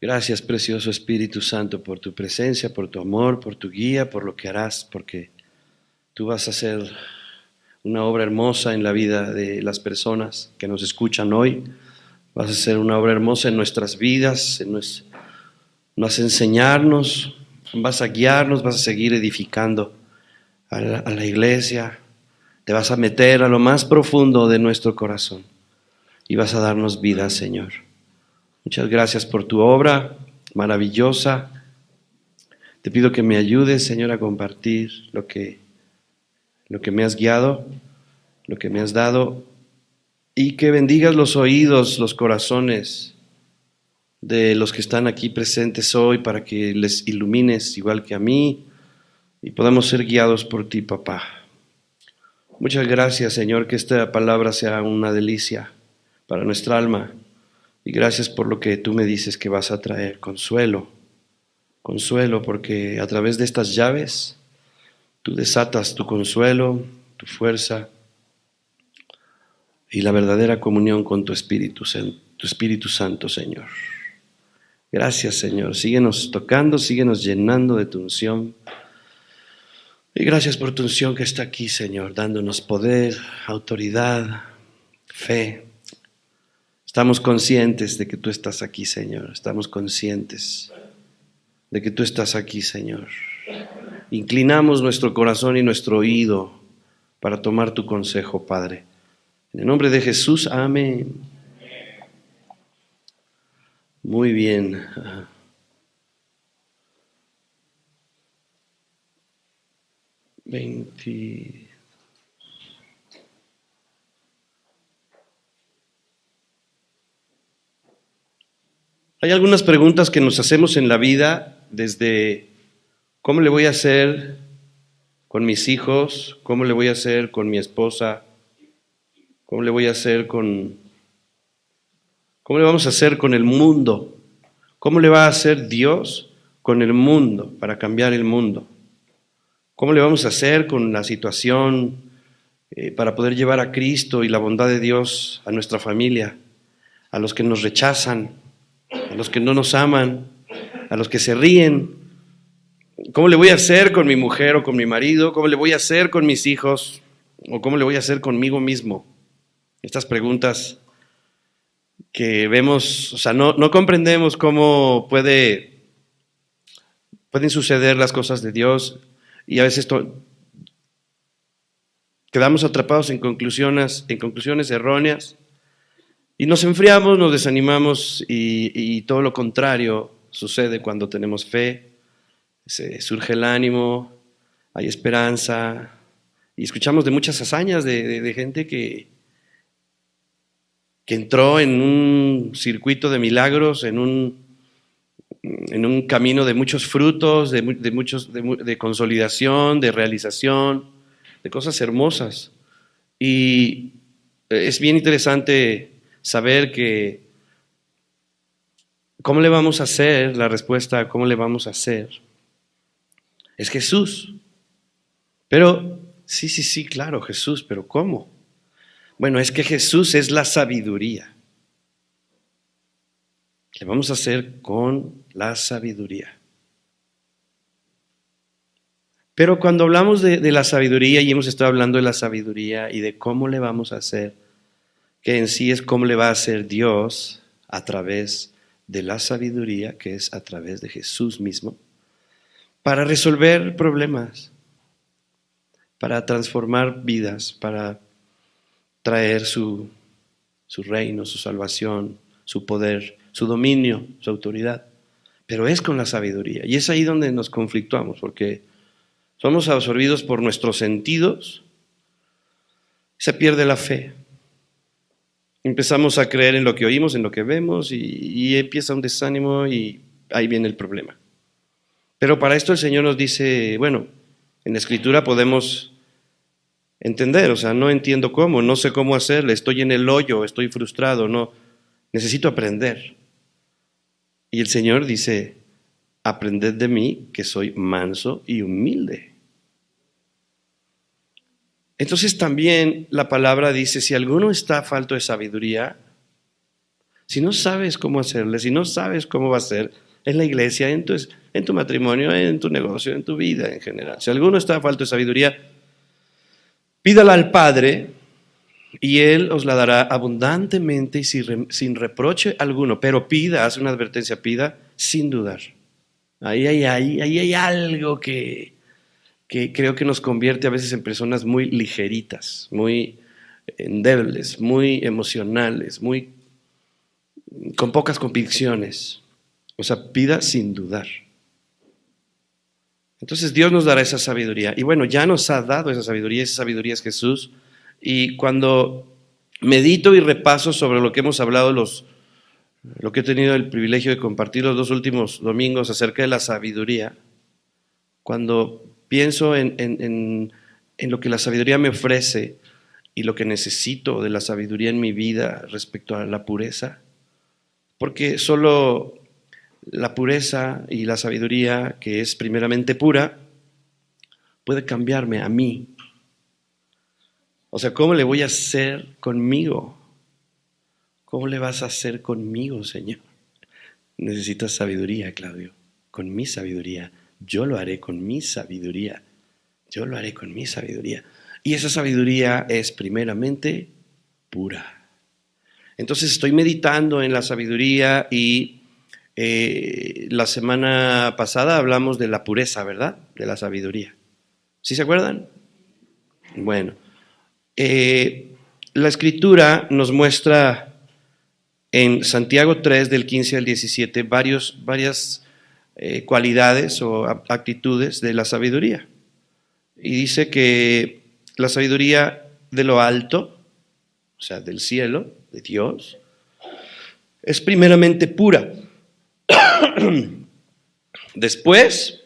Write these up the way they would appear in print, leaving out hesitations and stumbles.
Gracias, precioso Espíritu Santo, por tu presencia, por tu amor, por tu guía, por lo que harás, porque tú vas a hacer una obra hermosa en la vida de las personas que nos escuchan hoy. Vas a hacer una obra hermosa en nuestras vidas, vas a enseñarnos, vas a guiarnos, vas a seguir edificando a la iglesia. Te vas a meter a lo más profundo de nuestro corazón y vas a darnos vida, Señor. Muchas gracias por tu obra maravillosa. Te pido que me ayudes, Señor, a compartir lo que me has guiado, lo que me has dado, y que bendigas los oídos, los corazones de los que están aquí presentes hoy para que les ilumines igual que a mí y podamos ser guiados por ti, papá. Muchas gracias, Señor, que esta palabra sea una delicia para nuestra alma. Y gracias por lo que tú me dices que vas a traer, consuelo, porque a través de estas llaves tú desatas tu consuelo, tu fuerza y la verdadera comunión con tu Espíritu Santo, Señor. Gracias, Señor. Síguenos tocando, síguenos llenando de tu unción. Y gracias por tu unción que está aquí, Señor, dándonos poder, autoridad, fe. Estamos conscientes de que tú estás aquí, Señor. Estamos conscientes de que tú estás aquí, Señor. Inclinamos nuestro corazón y nuestro oído para tomar tu consejo, Padre. En el nombre de Jesús, amén. Muy bien. Hay algunas preguntas que nos hacemos en la vida, desde ¿cómo le voy a hacer con mis hijos? ¿Cómo le voy a hacer con mi esposa? ¿Cómo le vamos a hacer con el mundo? ¿Cómo le va a hacer Dios con el mundo para cambiar el mundo? ¿Cómo le vamos a hacer con la situación para poder llevar a Cristo y la bondad de Dios a nuestra familia, a los que nos rechazan, a los que no nos aman, a los que se ríen? ¿Cómo le voy a hacer con mi mujer o con mi marido? ¿Cómo le voy a hacer con mis hijos? ¿O cómo le voy a hacer conmigo mismo? Estas preguntas que vemos, o sea, no comprendemos cómo pueden suceder las cosas de Dios, y a veces quedamos atrapados en conclusiones erróneas y nos enfriamos, nos desanimamos, y todo lo contrario sucede cuando tenemos fe. Surge el ánimo, hay esperanza, y escuchamos de muchas hazañas de gente que entró en un circuito de milagros, en un camino de muchos frutos, de consolidación, de realización, de cosas hermosas. Y es bien interesante saber que ¿cómo le vamos a hacer? La respuesta a ¿cómo le vamos a hacer? Es Jesús. Pero, sí, claro, Jesús, pero ¿cómo? Bueno, es que Jesús es la sabiduría. Le vamos a hacer con la sabiduría. Pero cuando hablamos de la sabiduría, y hemos estado hablando de la sabiduría y de cómo le vamos a hacer, que en sí es cómo le va a hacer Dios a través de la sabiduría, que es a través de Jesús mismo, para resolver problemas, para transformar vidas, para traer su reino, su salvación, su poder, su dominio, su autoridad. Pero es con la sabiduría. Y es ahí donde nos conflictuamos, porque somos absorbidos por nuestros sentidos, se pierde la fe. Empezamos a creer en lo que oímos, en lo que vemos, y empieza un desánimo, y ahí viene el problema. Pero para esto el Señor nos dice, bueno, en la Escritura podemos entender, o sea, no entiendo cómo, no sé cómo hacerle, estoy en el hoyo, estoy frustrado, no, necesito aprender. Y el Señor dice, aprended de mí, que soy manso y humilde. Entonces también la palabra dice, si alguno está falto de sabiduría, Si no sabes cómo hacerle, si no sabes cómo va a ser en la iglesia, en tu matrimonio, en tu negocio, en tu vida en general. Si alguno está falto de sabiduría, pídala al Padre y Él os la dará abundantemente y sin reproche alguno. Pero pida, hace una advertencia, pida sin dudar. Ahí hay algo que creo que nos convierte a veces en personas muy ligeritas, muy endebles, muy emocionales, con pocas convicciones. O sea, pida sin dudar. Entonces Dios nos dará esa sabiduría. Y bueno, ya nos ha dado esa sabiduría es Jesús. Y cuando medito y repaso sobre lo que hemos hablado, lo que he tenido el privilegio de compartir los 2 últimos domingos acerca de la sabiduría, cuando pienso en lo que la sabiduría me ofrece y lo que necesito de la sabiduría en mi vida respecto a la pureza, porque solo la pureza y la sabiduría, que es primeramente pura, puede cambiarme a mí. O sea, ¿cómo le voy a hacer conmigo? ¿Cómo le vas a hacer conmigo, Señor? Necesitas sabiduría, Claudio. Con mi sabiduría. Yo lo haré con mi sabiduría. Yo lo haré con mi sabiduría. Y esa sabiduría es primeramente pura. Entonces estoy meditando en la sabiduría y la semana pasada hablamos de la pureza, ¿verdad? De la sabiduría. ¿Sí se acuerdan? Bueno, la Escritura nos muestra en Santiago 3, del 15 al 17, varias cualidades o actitudes de la sabiduría. Y dice que la sabiduría de lo alto, o sea, del cielo, de Dios, es primeramente pura. Después,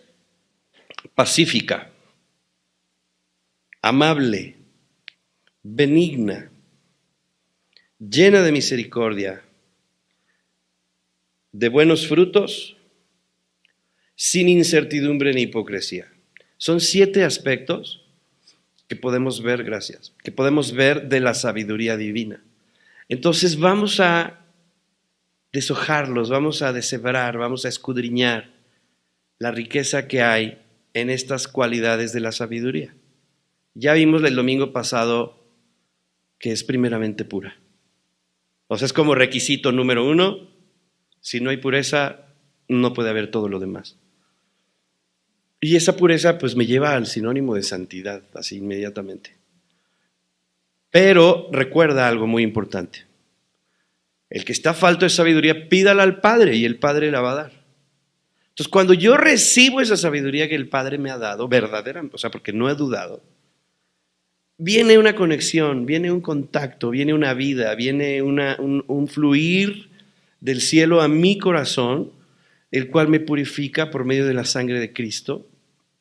pacífica, amable, benigna, llena de misericordia, de buenos frutos, sin incertidumbre ni hipocresía. Son 7 aspectos que podemos ver, que podemos ver de la sabiduría divina. Entonces vamos a deshojarlos, vamos a deshebrar, vamos a escudriñar la riqueza que hay en estas cualidades de la sabiduría. Ya vimos el domingo pasado que es primeramente pura. O sea, es como requisito número 1, si no hay pureza, no puede haber todo lo demás. Y esa pureza pues me lleva al sinónimo de santidad, así inmediatamente. Pero recuerda algo muy importante. El que está falto de sabiduría, pídala al Padre y el Padre la va a dar. Entonces, cuando yo recibo esa sabiduría que el Padre me ha dado, verdadera, o sea, porque no he dudado, viene una conexión, viene un contacto, viene una vida, viene un fluir del cielo a mi corazón, el cual me purifica por medio de la sangre de Cristo.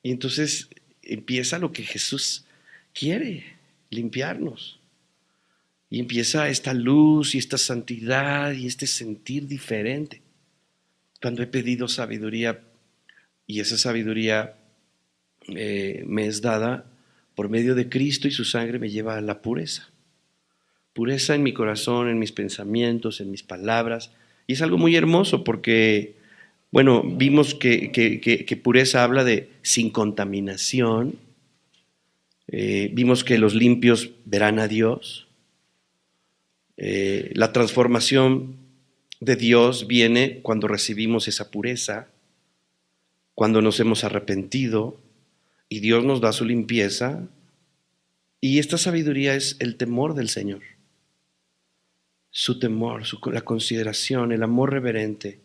Y entonces empieza lo que Jesús quiere, limpiarnos. Y empieza esta luz y esta santidad y este sentir diferente. Cuando he pedido sabiduría y esa sabiduría me es dada por medio de Cristo y su sangre, me lleva a la pureza. Pureza en mi corazón, en mis pensamientos, en mis palabras. Y es algo muy hermoso porque, bueno, vimos que pureza habla de sin contaminación. Vimos que los limpios verán a Dios. La transformación de Dios viene cuando recibimos esa pureza, cuando nos hemos arrepentido y Dios nos da su limpieza. Y esta sabiduría es el temor del Señor, su temor, la consideración, el amor reverente,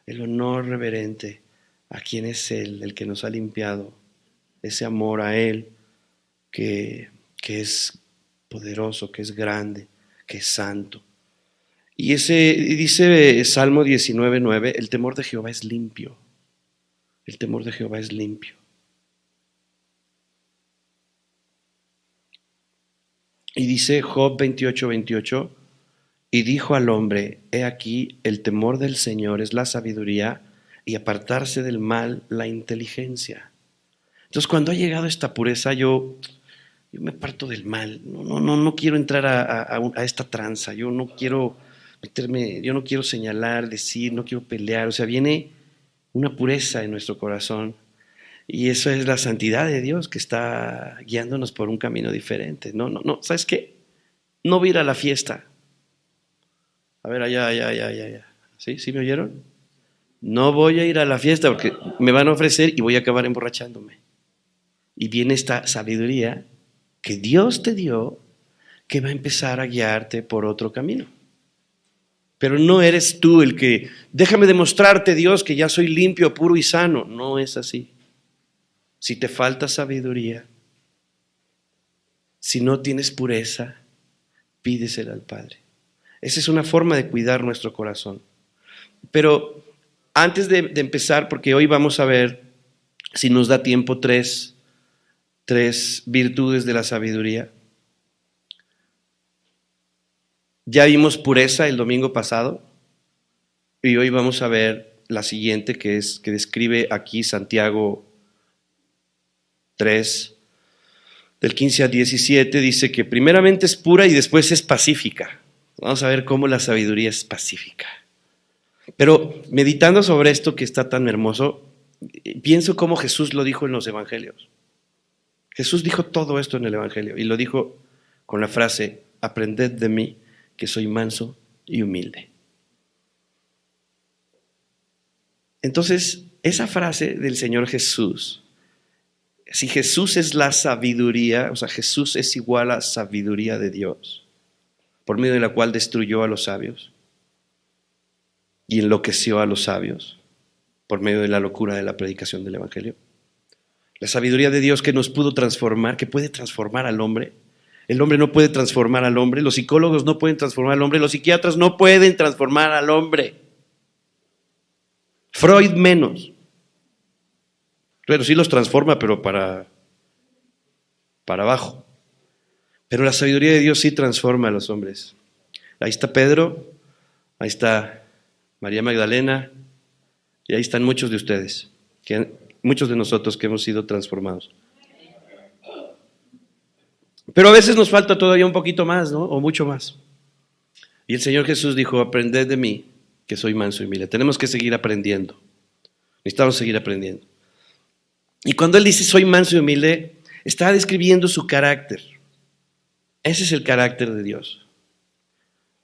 el honor reverente a quien es Él, el que nos ha limpiado, ese amor a Él que es poderoso, que es grande, que es santo. Y dice Salmo 19:9, el temor de Jehová es limpio. El temor de Jehová es limpio. Y dice Job 28:28, y dijo al hombre, he aquí, el temor del Señor es la sabiduría y apartarse del mal la inteligencia. Entonces, cuando ha llegado esta pureza, yo me aparto del mal. No quiero entrar a esta tranza. Yo no quiero meterme, yo no quiero señalar, decir, no quiero pelear. O sea, viene una pureza en nuestro corazón. Y eso es la santidad de Dios que está guiándonos por un camino diferente. No, no, no. ¿Sabes qué? No voy a ir a la fiesta. A ver, allá. ¿Sí? ¿Sí me oyeron? No voy a ir a la fiesta porque me van a ofrecer y voy a acabar emborrachándome. Y viene esta sabiduría que Dios te dio, que va a empezar a guiarte por otro camino. Pero no eres tú el que, déjame demostrarte, Dios, que ya soy limpio, puro y sano. No es así. Si te falta sabiduría, si no tienes pureza, pídesela al Padre. Esa es una forma de cuidar nuestro corazón. Pero antes de empezar, porque hoy vamos a ver, si nos da tiempo, tres virtudes de la sabiduría. Ya vimos pureza el domingo pasado y hoy vamos a ver la siguiente que describe aquí Santiago 3, del 15 al 17, dice que primeramente es pura y después es pacífica. Vamos a ver cómo la sabiduría es pacífica. Pero meditando sobre esto que está tan hermoso, pienso cómo Jesús lo dijo en los evangelios. Jesús dijo todo esto en el evangelio y lo dijo con la frase, aprended de mí, que soy manso y humilde. Entonces, esa frase del Señor Jesús, si Jesús es la sabiduría, o sea, Jesús es igual a sabiduría de Dios, por medio de la cual destruyó a los sabios y enloqueció a los sabios, por medio de la locura de la predicación del Evangelio. La sabiduría de Dios que nos pudo transformar, que puede transformar al hombre. El hombre no puede transformar al hombre, los psicólogos no pueden transformar al hombre, los psiquiatras no pueden transformar al hombre. Freud menos. Pero sí los transforma, pero para abajo. Pero la sabiduría de Dios sí transforma a los hombres. Ahí está Pedro, ahí está María Magdalena, y ahí están muchos de ustedes, muchos de nosotros que hemos sido transformados. Pero a veces nos falta todavía un poquito más, ¿no? O mucho más. Y el Señor Jesús dijo, aprended de mí, que soy manso y humilde. Tenemos que seguir aprendiendo. Necesitamos seguir aprendiendo. Y cuando Él dice, soy manso y humilde, está describiendo su carácter. Ese es el carácter de Dios.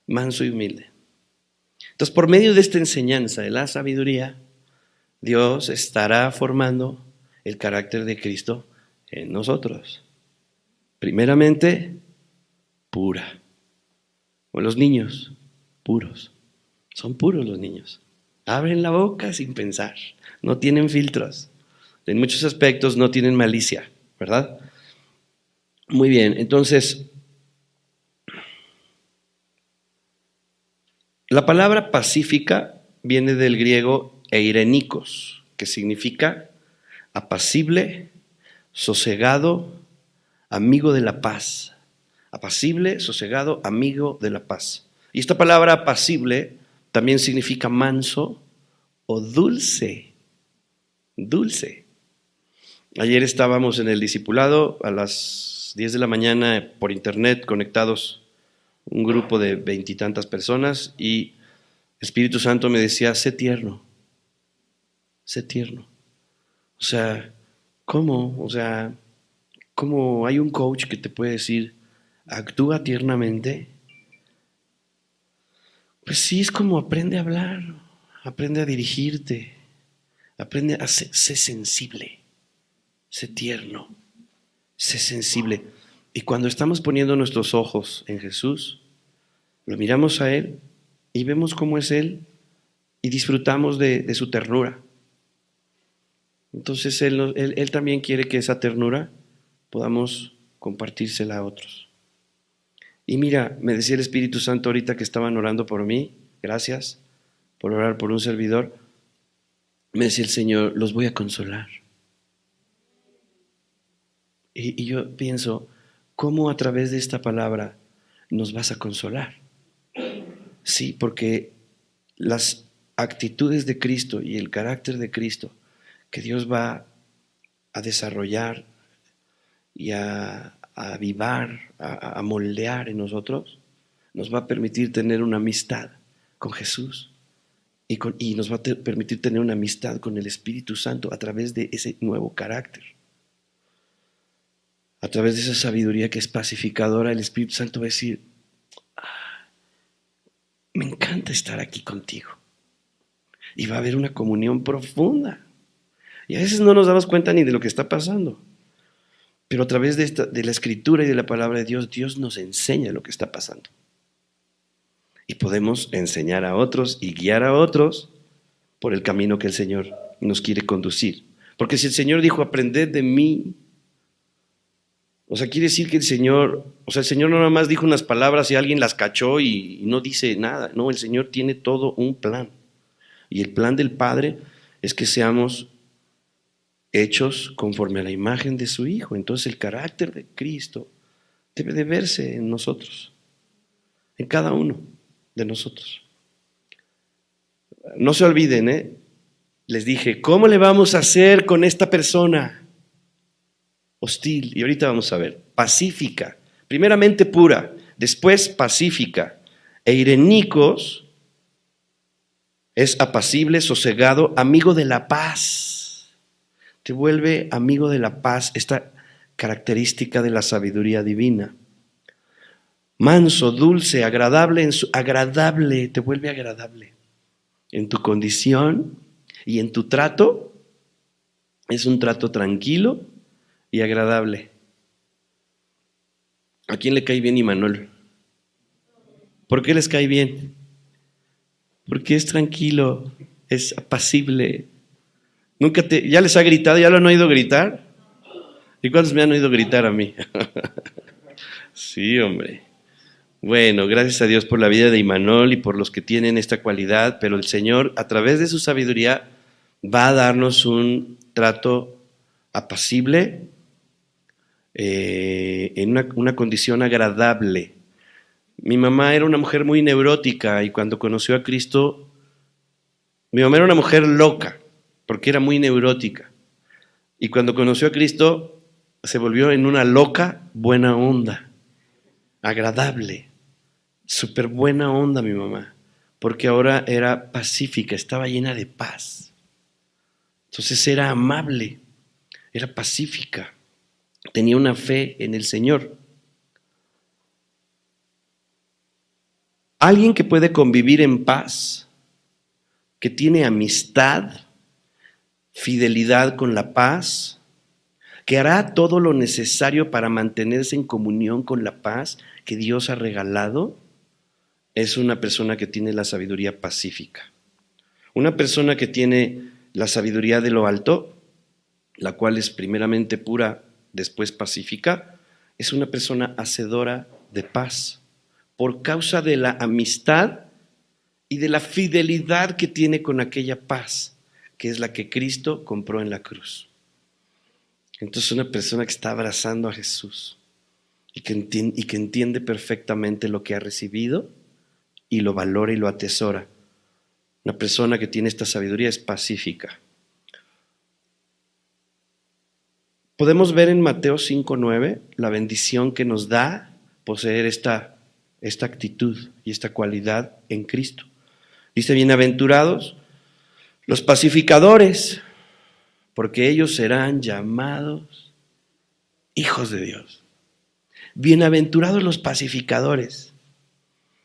Manso y humilde. Entonces, por medio de esta enseñanza de la sabiduría, Dios estará formando el carácter de Cristo en nosotros. Primeramente, pura. O los niños, puros. Son puros los niños. Abren la boca sin pensar. No tienen filtros. En muchos aspectos no tienen malicia, ¿verdad? Muy bien, entonces, la palabra pacífica viene del griego eirenikos, que significa apacible, sosegado, amigo de la paz. Apacible, sosegado, amigo de la paz. Y esta palabra apacible también significa manso o dulce. Dulce. Ayer estábamos en el discipulado a las 10 de la mañana por internet conectados, un grupo de 20 y tantas personas, y el Espíritu Santo me decía, sé tierno. Sé tierno. O sea, ¿cómo? O sea, ¿cómo hay un coach que te puede decir, actúa tiernamente? Pues sí, es como aprende a hablar, aprende a dirigirte, aprende a ser sensible, sé tierno, sé sensible. Y cuando estamos poniendo nuestros ojos en Jesús, lo miramos a Él y vemos cómo es Él y disfrutamos de su ternura. Entonces él también quiere que esa ternura podamos compartírsela a otros. Y mira, me decía el Espíritu Santo ahorita que estaban orando por mí, gracias por orar por un servidor, me decía el Señor, los voy a consolar. Y yo pienso, ¿cómo a través de esta palabra nos vas a consolar? Sí, porque las actitudes de Cristo y el carácter de Cristo que Dios va a desarrollar y a avivar, a moldear en nosotros, nos va a permitir tener una amistad con Jesús y nos va a permitir tener una amistad con el Espíritu Santo a través de ese nuevo carácter. A través de esa sabiduría que es pacificadora, el Espíritu Santo va a decir, me encanta estar aquí contigo. Y va a haber una comunión profunda. Y a veces no nos damos cuenta ni de lo que está pasando. Pero a través de la Escritura y de la palabra de Dios, Dios nos enseña lo que está pasando. Y podemos enseñar a otros y guiar a otros por el camino que el Señor nos quiere conducir. Porque si el Señor dijo, aprended de mí, o sea, quiere decir que el Señor no nada más dijo unas palabras y alguien las cachó y no dice nada. No, el Señor tiene todo un plan. Y el plan del Padre es que seamos hechos conforme a la imagen de su Hijo. Entonces el carácter de Cristo debe de verse en nosotros, en cada uno de nosotros. No se olviden, les dije, ¿cómo le vamos a hacer con esta persona hostil? Y ahorita vamos a ver, pacífica, primeramente pura, después pacífica, eirenikos es apacible, sosegado, amigo de la paz. Te vuelve amigo de la paz, esta característica de la sabiduría divina. Manso, dulce, agradable, agradable, te vuelve agradable. En tu condición y en tu trato, es un trato tranquilo y agradable. ¿A quién le cae bien Imanol? ¿Por qué les cae bien? Porque es tranquilo, es apacible. ¿Ya les ha gritado? ¿Ya lo han oído gritar? ¿Y cuántos me han oído gritar a mí? Sí, hombre. Bueno, gracias a Dios por la vida de Imanol y por los que tienen esta cualidad, pero el Señor, a través de su sabiduría, va a darnos un trato apacible, en una condición agradable. Mi mamá era una mujer muy neurótica y cuando conoció a Cristo, mi mamá era una mujer loca porque era muy neurótica. Y cuando conoció a Cristo, se volvió en una loca buena onda, agradable, súper buena onda mi mamá, porque ahora era pacífica, estaba llena de paz. Entonces era amable, era pacífica, tenía una fe en el Señor. Alguien que puede convivir en paz, que tiene amistad, fidelidad con la paz, que hará todo lo necesario para mantenerse en comunión con la paz que Dios ha regalado, es una persona que tiene la sabiduría pacífica. Una persona que tiene la sabiduría de lo alto, la cual es primeramente pura, después pacífica, es una persona hacedora de paz, por causa de la amistad y de la fidelidad que tiene con aquella paz, que es la que Cristo compró en la cruz. Entonces una persona que está abrazando a Jesús y que entiende perfectamente lo que ha recibido y lo valora y lo atesora. Una persona que tiene esta sabiduría es pacífica. Podemos ver en Mateo 5:9 la bendición que nos da poseer esta actitud y esta cualidad en Cristo. Dice, bienaventurados los pacificadores, porque ellos serán llamados hijos de Dios. Bienaventurados los pacificadores,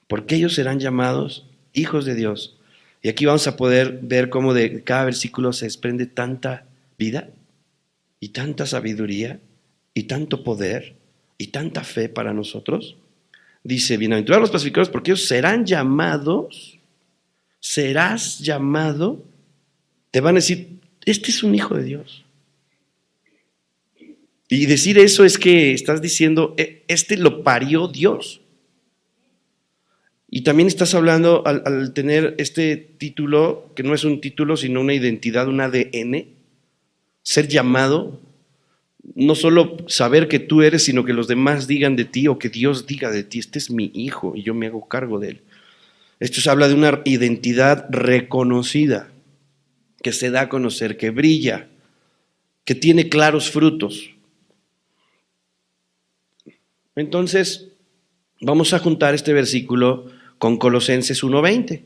porque ellos serán llamados hijos de Dios. Y aquí vamos a poder ver cómo de cada versículo se desprende tanta vida y tanta sabiduría y tanto poder y tanta fe para nosotros. Dice, bienaventurados los pacificadores, porque ellos serán llamados, serás llamado, te van a decir, este es un hijo de Dios. Y decir eso es que estás diciendo, este lo parió Dios. Y también estás hablando al tener este título, que no es un título, sino una identidad, un ADN, ser llamado, no solo saber que tú eres, sino que los demás digan de ti o que Dios diga de ti, este es mi hijo y yo me hago cargo de él. Esto se habla de una identidad reconocida, que se da a conocer, que brilla, que tiene claros frutos. Entonces, vamos a juntar este versículo con Colosenses 1:20.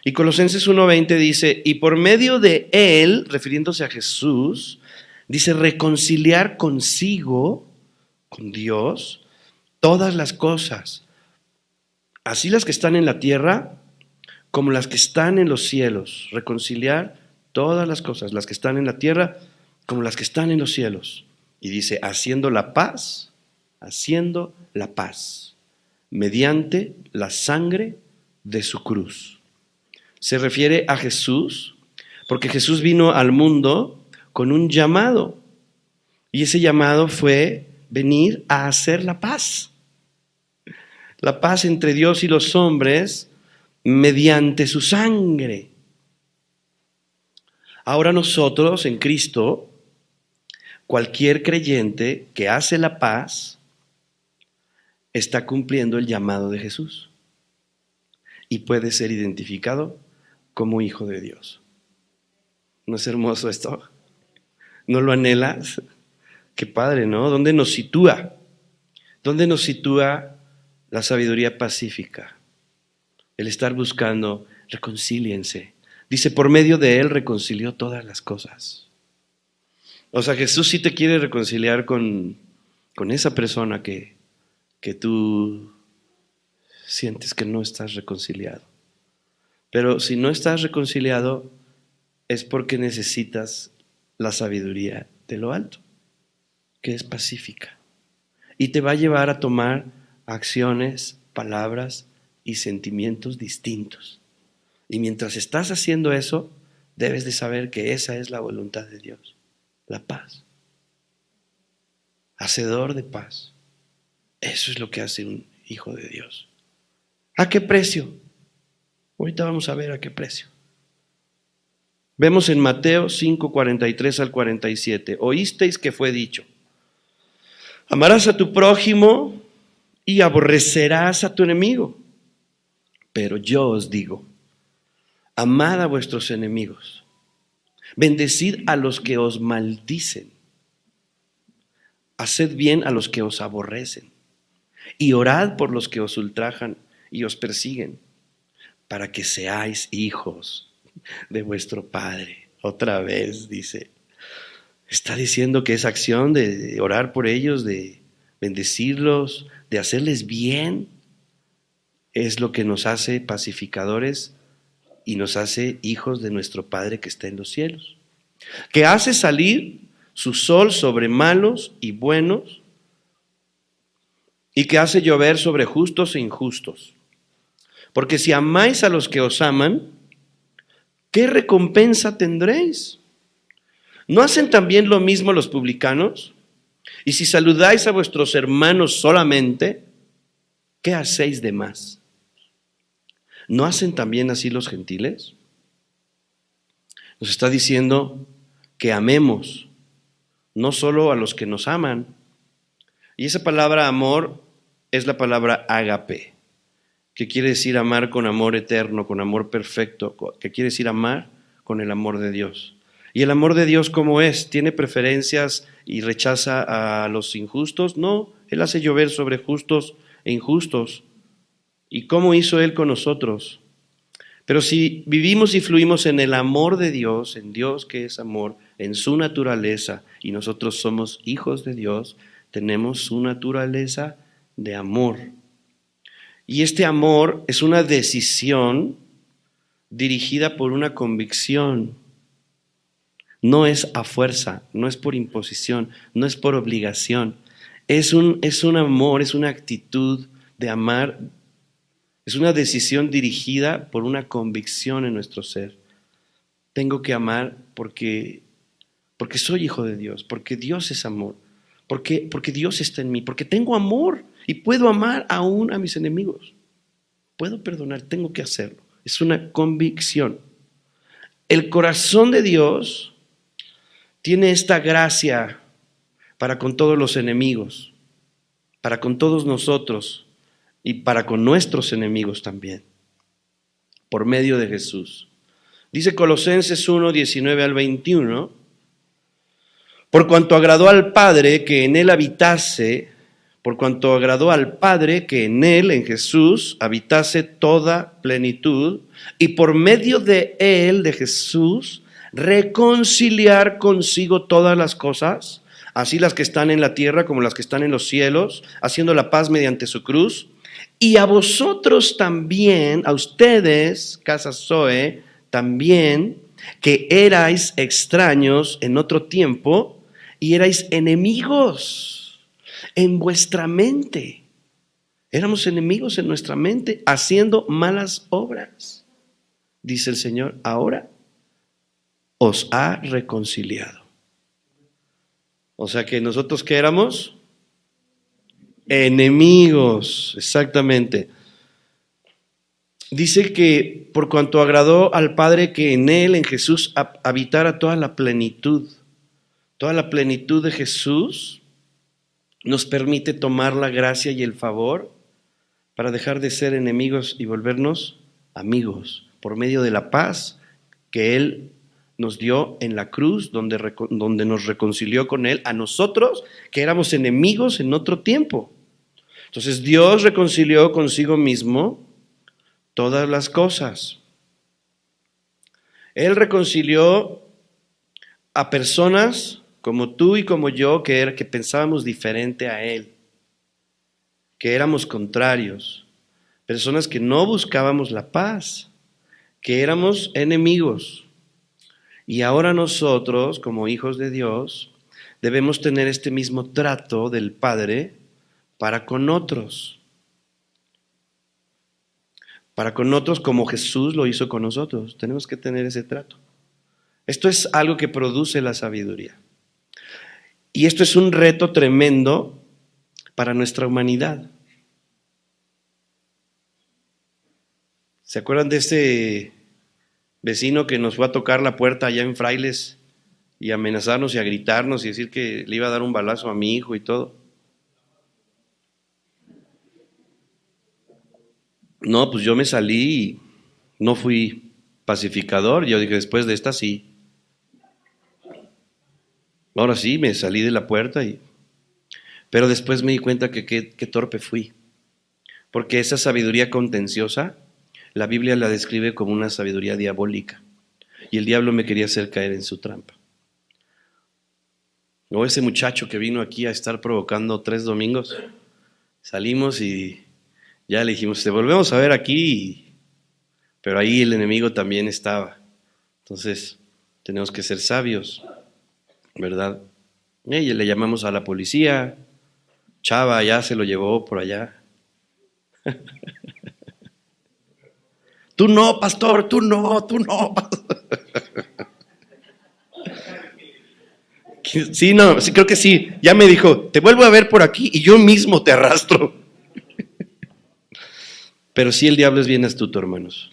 Y Colosenses 1:20 dice, y por medio de Él, refiriéndose a Jesús, dice reconciliar consigo, con Dios, todas las cosas, así las que están en la tierra como las que están en los cielos. Reconciliar todas las cosas, las que están en la tierra como las que están en los cielos. Y dice, haciendo la paz, mediante la sangre de su cruz. Se refiere a Jesús, porque Jesús vino al mundo con un llamado. Y ese llamado fue venir a hacer la paz. La paz entre Dios y los hombres mediante su sangre. Ahora nosotros en Cristo, cualquier creyente que hace la paz está cumpliendo el llamado de Jesús y puede ser identificado como hijo de Dios. ¿No es hermoso esto? ¿No lo anhelas? Qué padre, ¿no? ¿Dónde nos sitúa? ¿Dónde nos sitúa la sabiduría pacífica? El estar buscando, reconcíliense. Dice, por medio de Él reconcilió todas las cosas. O sea, Jesús sí te quiere reconciliar con esa persona que tú sientes que no estás reconciliado. Pero si no estás reconciliado, es porque necesitas la sabiduría de lo alto, que es pacífica. Y te va a llevar a tomar acciones, palabras y sentimientos distintos. Y mientras estás haciendo eso, debes de saber que esa es la voluntad de Dios, la paz. Hacedor de paz. Eso es lo que hace un hijo de Dios. ¿A qué precio? Ahorita vamos a ver a qué precio. Vemos en Mateo 5:43 al 47. Oísteis que fue dicho, amarás a tu prójimo y aborrecerás a tu enemigo. Pero yo os digo, amad a vuestros enemigos, bendecid a los que os maldicen, haced bien a los que os aborrecen, y orad por los que os ultrajan y os persiguen, para que seáis hijos de vuestro Padre. Otra vez dice, está diciendo que esa acción de orar por ellos, de bendecirlos, de hacerles bien, es lo que nos hace pacificadores y nos hace hijos de nuestro Padre que está en los cielos, que hace salir su sol sobre malos y buenos y que hace llover sobre justos e injustos. Porque si amáis a los que os aman, ¿qué recompensa tendréis? ¿No hacen también lo mismo los publicanos? Y si saludáis a vuestros hermanos solamente, ¿qué hacéis de más? ¿No hacen también así los gentiles? Nos está diciendo que amemos, no solo a los que nos aman. Y esa palabra amor es la palabra ágape, que quiere decir amar con amor eterno, con amor perfecto, que quiere decir amar con el amor de Dios. ¿Y el amor de Dios cómo es? ¿Tiene preferencias y rechaza a los injustos? No, Él hace llover sobre justos e injustos. ¿Y cómo hizo Él con nosotros? Pero si vivimos y fluimos en el amor de Dios, en Dios que es amor, en su naturaleza, y nosotros somos hijos de Dios, tenemos su naturaleza de amor. Y este amor es una decisión dirigida por una convicción. No es a fuerza, no es por imposición, no es por obligación. Es un amor, es una actitud de amar. Es una decisión dirigida por una convicción en nuestro ser. Tengo que amar porque soy hijo de Dios, porque Dios es amor, porque Dios está en mí, porque tengo amor y puedo amar aún a mis enemigos. Puedo perdonar, tengo que hacerlo. Es una convicción. El corazón de Dios tiene esta gracia para con todos los enemigos, para con todos nosotros, y para con nuestros enemigos también, por medio de Jesús. Dice Colosenses 1:19 al 21, por cuanto agradó al Padre que en él habitase por cuanto agradó al Padre que en él, en Jesús, habitase toda plenitud, y por medio de él, de Jesús, reconciliar consigo todas las cosas, así las que están en la tierra como las que están en los cielos, haciendo la paz mediante su cruz. Y a vosotros también, a ustedes, casa Zoe, también, que erais extraños en otro tiempo y erais enemigos en vuestra mente. Éramos enemigos en nuestra mente, haciendo malas obras. Dice el Señor, ahora os ha reconciliado. O sea que nosotros, ¿qué éramos? Enemigos, exactamente. Dice que por cuanto agradó al Padre que en él, en Jesús, habitara toda la plenitud. Toda la plenitud de Jesús nos permite tomar la gracia y el favor para dejar de ser enemigos y volvernos amigos por medio de la paz que Él nos dio en la cruz, donde nos reconcilió con Él, a nosotros que éramos enemigos en otro tiempo. Entonces Dios reconcilió consigo mismo todas las cosas. Él reconcilió a personas como tú y como yo que pensábamos diferente a Él, que éramos contrarios, personas que no buscábamos la paz, que éramos enemigos. Y ahora nosotros, como hijos de Dios, debemos tener este mismo trato del Padre para con otros. Para con otros como Jesús lo hizo con nosotros. Tenemos que tener ese trato. Esto es algo que produce la sabiduría. Y esto es un reto tremendo para nuestra humanidad. ¿Se acuerdan de ese vecino que nos fue a tocar la puerta allá en Frailes y amenazarnos y a gritarnos y decir que le iba a dar un balazo a mi hijo y todo? No, pues yo me salí y no fui pacificador. Yo dije, después de esta sí. Ahora sí, me salí de la puerta pero después me di cuenta que qué torpe fui. Porque esa sabiduría contenciosa, la Biblia la describe como una sabiduría diabólica. Y el diablo me quería hacer caer en su trampa. O ese muchacho que vino aquí a estar provocando 3 domingos, salimos y ya le dijimos, te volvemos a ver aquí, pero ahí el enemigo también estaba. Entonces, tenemos que ser sabios, ¿verdad? Y le llamamos a la policía, Chava ya se lo llevó por allá. Tú no, pastor, tú no. Sí, no, sí, creo que sí. Ya me dijo, te vuelvo a ver por aquí y yo mismo te arrastro. Pero sí, el diablo es bien astuto, hermanos.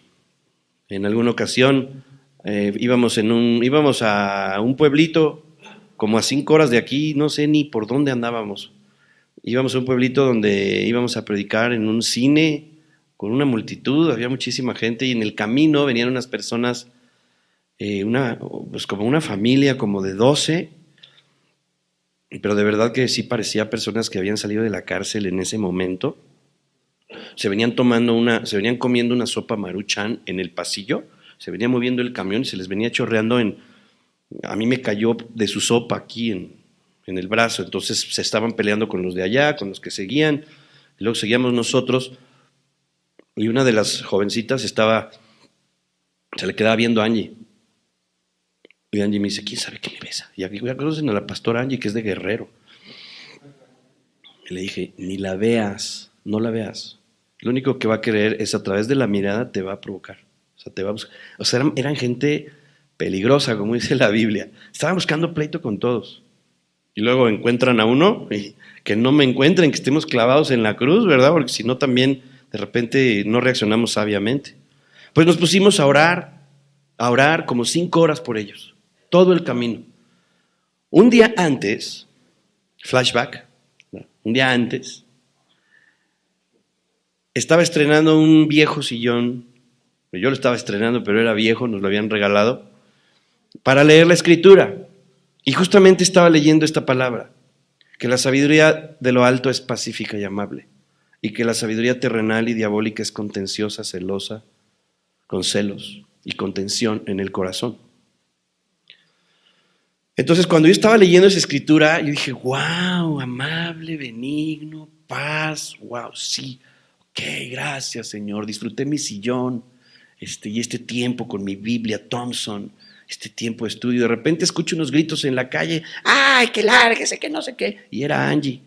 En alguna ocasión íbamos a un pueblito como a 5 horas de aquí, no sé ni por dónde andábamos. Íbamos a un pueblito donde íbamos a predicar en un cine con una multitud, había muchísima gente y en el camino venían unas personas, pues como una familia como de 12, pero de verdad que sí parecía personas que habían salido de la cárcel en ese momento. Se venían comiendo una sopa Maruchan en el pasillo, se venía moviendo el camión y se les venía chorreando a mí me cayó de su sopa aquí en el brazo, entonces se estaban peleando con los de allá, con los que seguían, y luego seguíamos nosotros, y una de las jovencitas se le quedaba viendo a Angie, y Angie me dice, ¿quién sabe qué me besa? Y aquí ya conocen a la pastora Angie, que es de Guerrero. Y le dije, ni la veas, no la veas. Lo único que va a querer es a través de la mirada te va a provocar. O sea, te va a buscar. O sea, eran gente peligrosa, como dice la Biblia. Estaban buscando pleito con todos. Y luego encuentran a uno y que no me encuentren, que estemos clavados en la cruz, ¿verdad? Porque si no también de repente no reaccionamos sabiamente. Pues nos pusimos a orar como 5 horas por ellos, todo el camino. Un día antes, flashback, un día antes, estaba estrenando un viejo sillón, yo lo estaba estrenando, pero era viejo, nos lo habían regalado, para leer la Escritura. Y justamente estaba leyendo esta palabra. que la sabiduría de lo alto es pacífica y amable, y que la sabiduría terrenal y diabólica es contenciosa, celosa, con celos y contención en el corazón. Entonces, cuando yo estaba leyendo esa escritura, yo dije, wow, amable, benigno, paz, wow, sí, ok, gracias, Señor, disfruté mi sillón, y este tiempo con mi Biblia Thompson, este tiempo de estudio. De repente escucho unos gritos en la calle, ¡ay, que lárguese, que no sé qué! Y era Angie,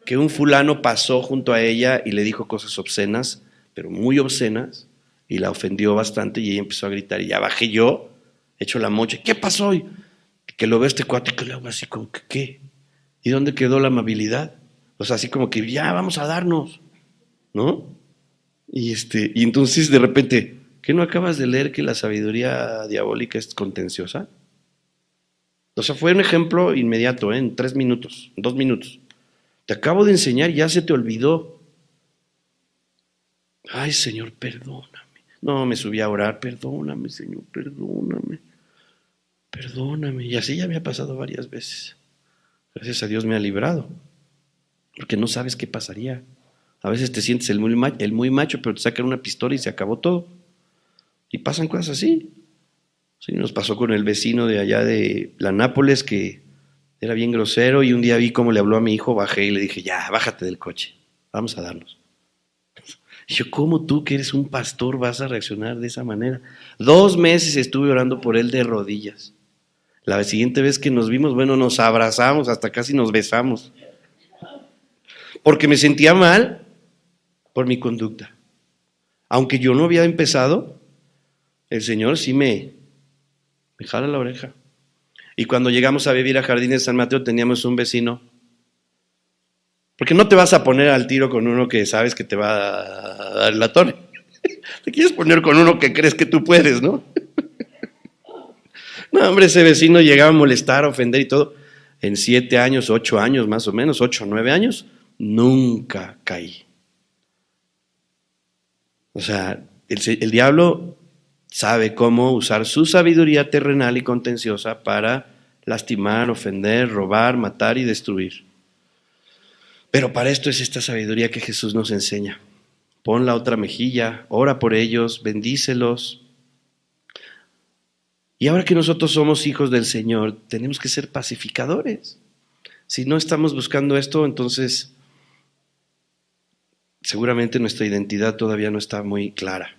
que un fulano pasó junto a ella y le dijo cosas obscenas, pero muy obscenas, y la ofendió bastante, y ella empezó a gritar, y ya bajé yo, hecho la mocha, ¿qué pasó hoy? Que lo ve este cuate y que le hago así como que, ¿qué? ¿Y dónde quedó la amabilidad? O sea, así como que ya vamos a darnos, ¿no? Y entonces de repente, ¿qué no acabas de leer que la sabiduría diabólica es contenciosa? O sea, fue un ejemplo inmediato, en 3 minutos, 2 minutos. Te acabo de enseñar y ya se te olvidó. Ay, Señor, perdóname. No, me subí a orar, perdóname, Señor, perdóname. Perdóname. Y así ya me ha pasado varias veces. Gracias a Dios me ha librado. Porque no sabes qué pasaría. A veces te sientes el muy macho, pero te sacan una pistola y se acabó todo. Y pasan cosas así. Sí, nos pasó con el vecino de allá de la Nápoles, que era bien grosero, y un día vi cómo le habló a mi hijo, bajé y le dije, ya, bájate del coche, vamos a darnos. Y yo, ¿cómo tú, que eres un pastor, vas a reaccionar de esa manera? 2 meses estuve orando por él de rodillas. La siguiente vez que nos vimos, bueno, nos abrazamos, hasta casi nos besamos. Porque me sentía mal por mi conducta. Aunque yo no había empezado, el Señor sí me jala la oreja. Y cuando llegamos a vivir a Jardines de San Mateo, teníamos un vecino. Porque no te vas a poner al tiro con uno que sabes que te va a dar la torre. Te quieres poner con uno que crees que tú puedes, ¿no? No, hombre, ese vecino llegaba a molestar, a ofender y todo. En 7 años, 8 años más o menos, 8 o 9 años, nunca caí. O sea, el diablo sabe cómo usar su sabiduría terrenal y contenciosa para lastimar, ofender, robar, matar y destruir. Pero para esto es esta sabiduría que Jesús nos enseña. Pon la otra mejilla, ora por ellos, bendícelos. Y ahora que nosotros somos hijos del Señor, tenemos que ser pacificadores. Si no estamos buscando esto, entonces seguramente nuestra identidad todavía no está muy clara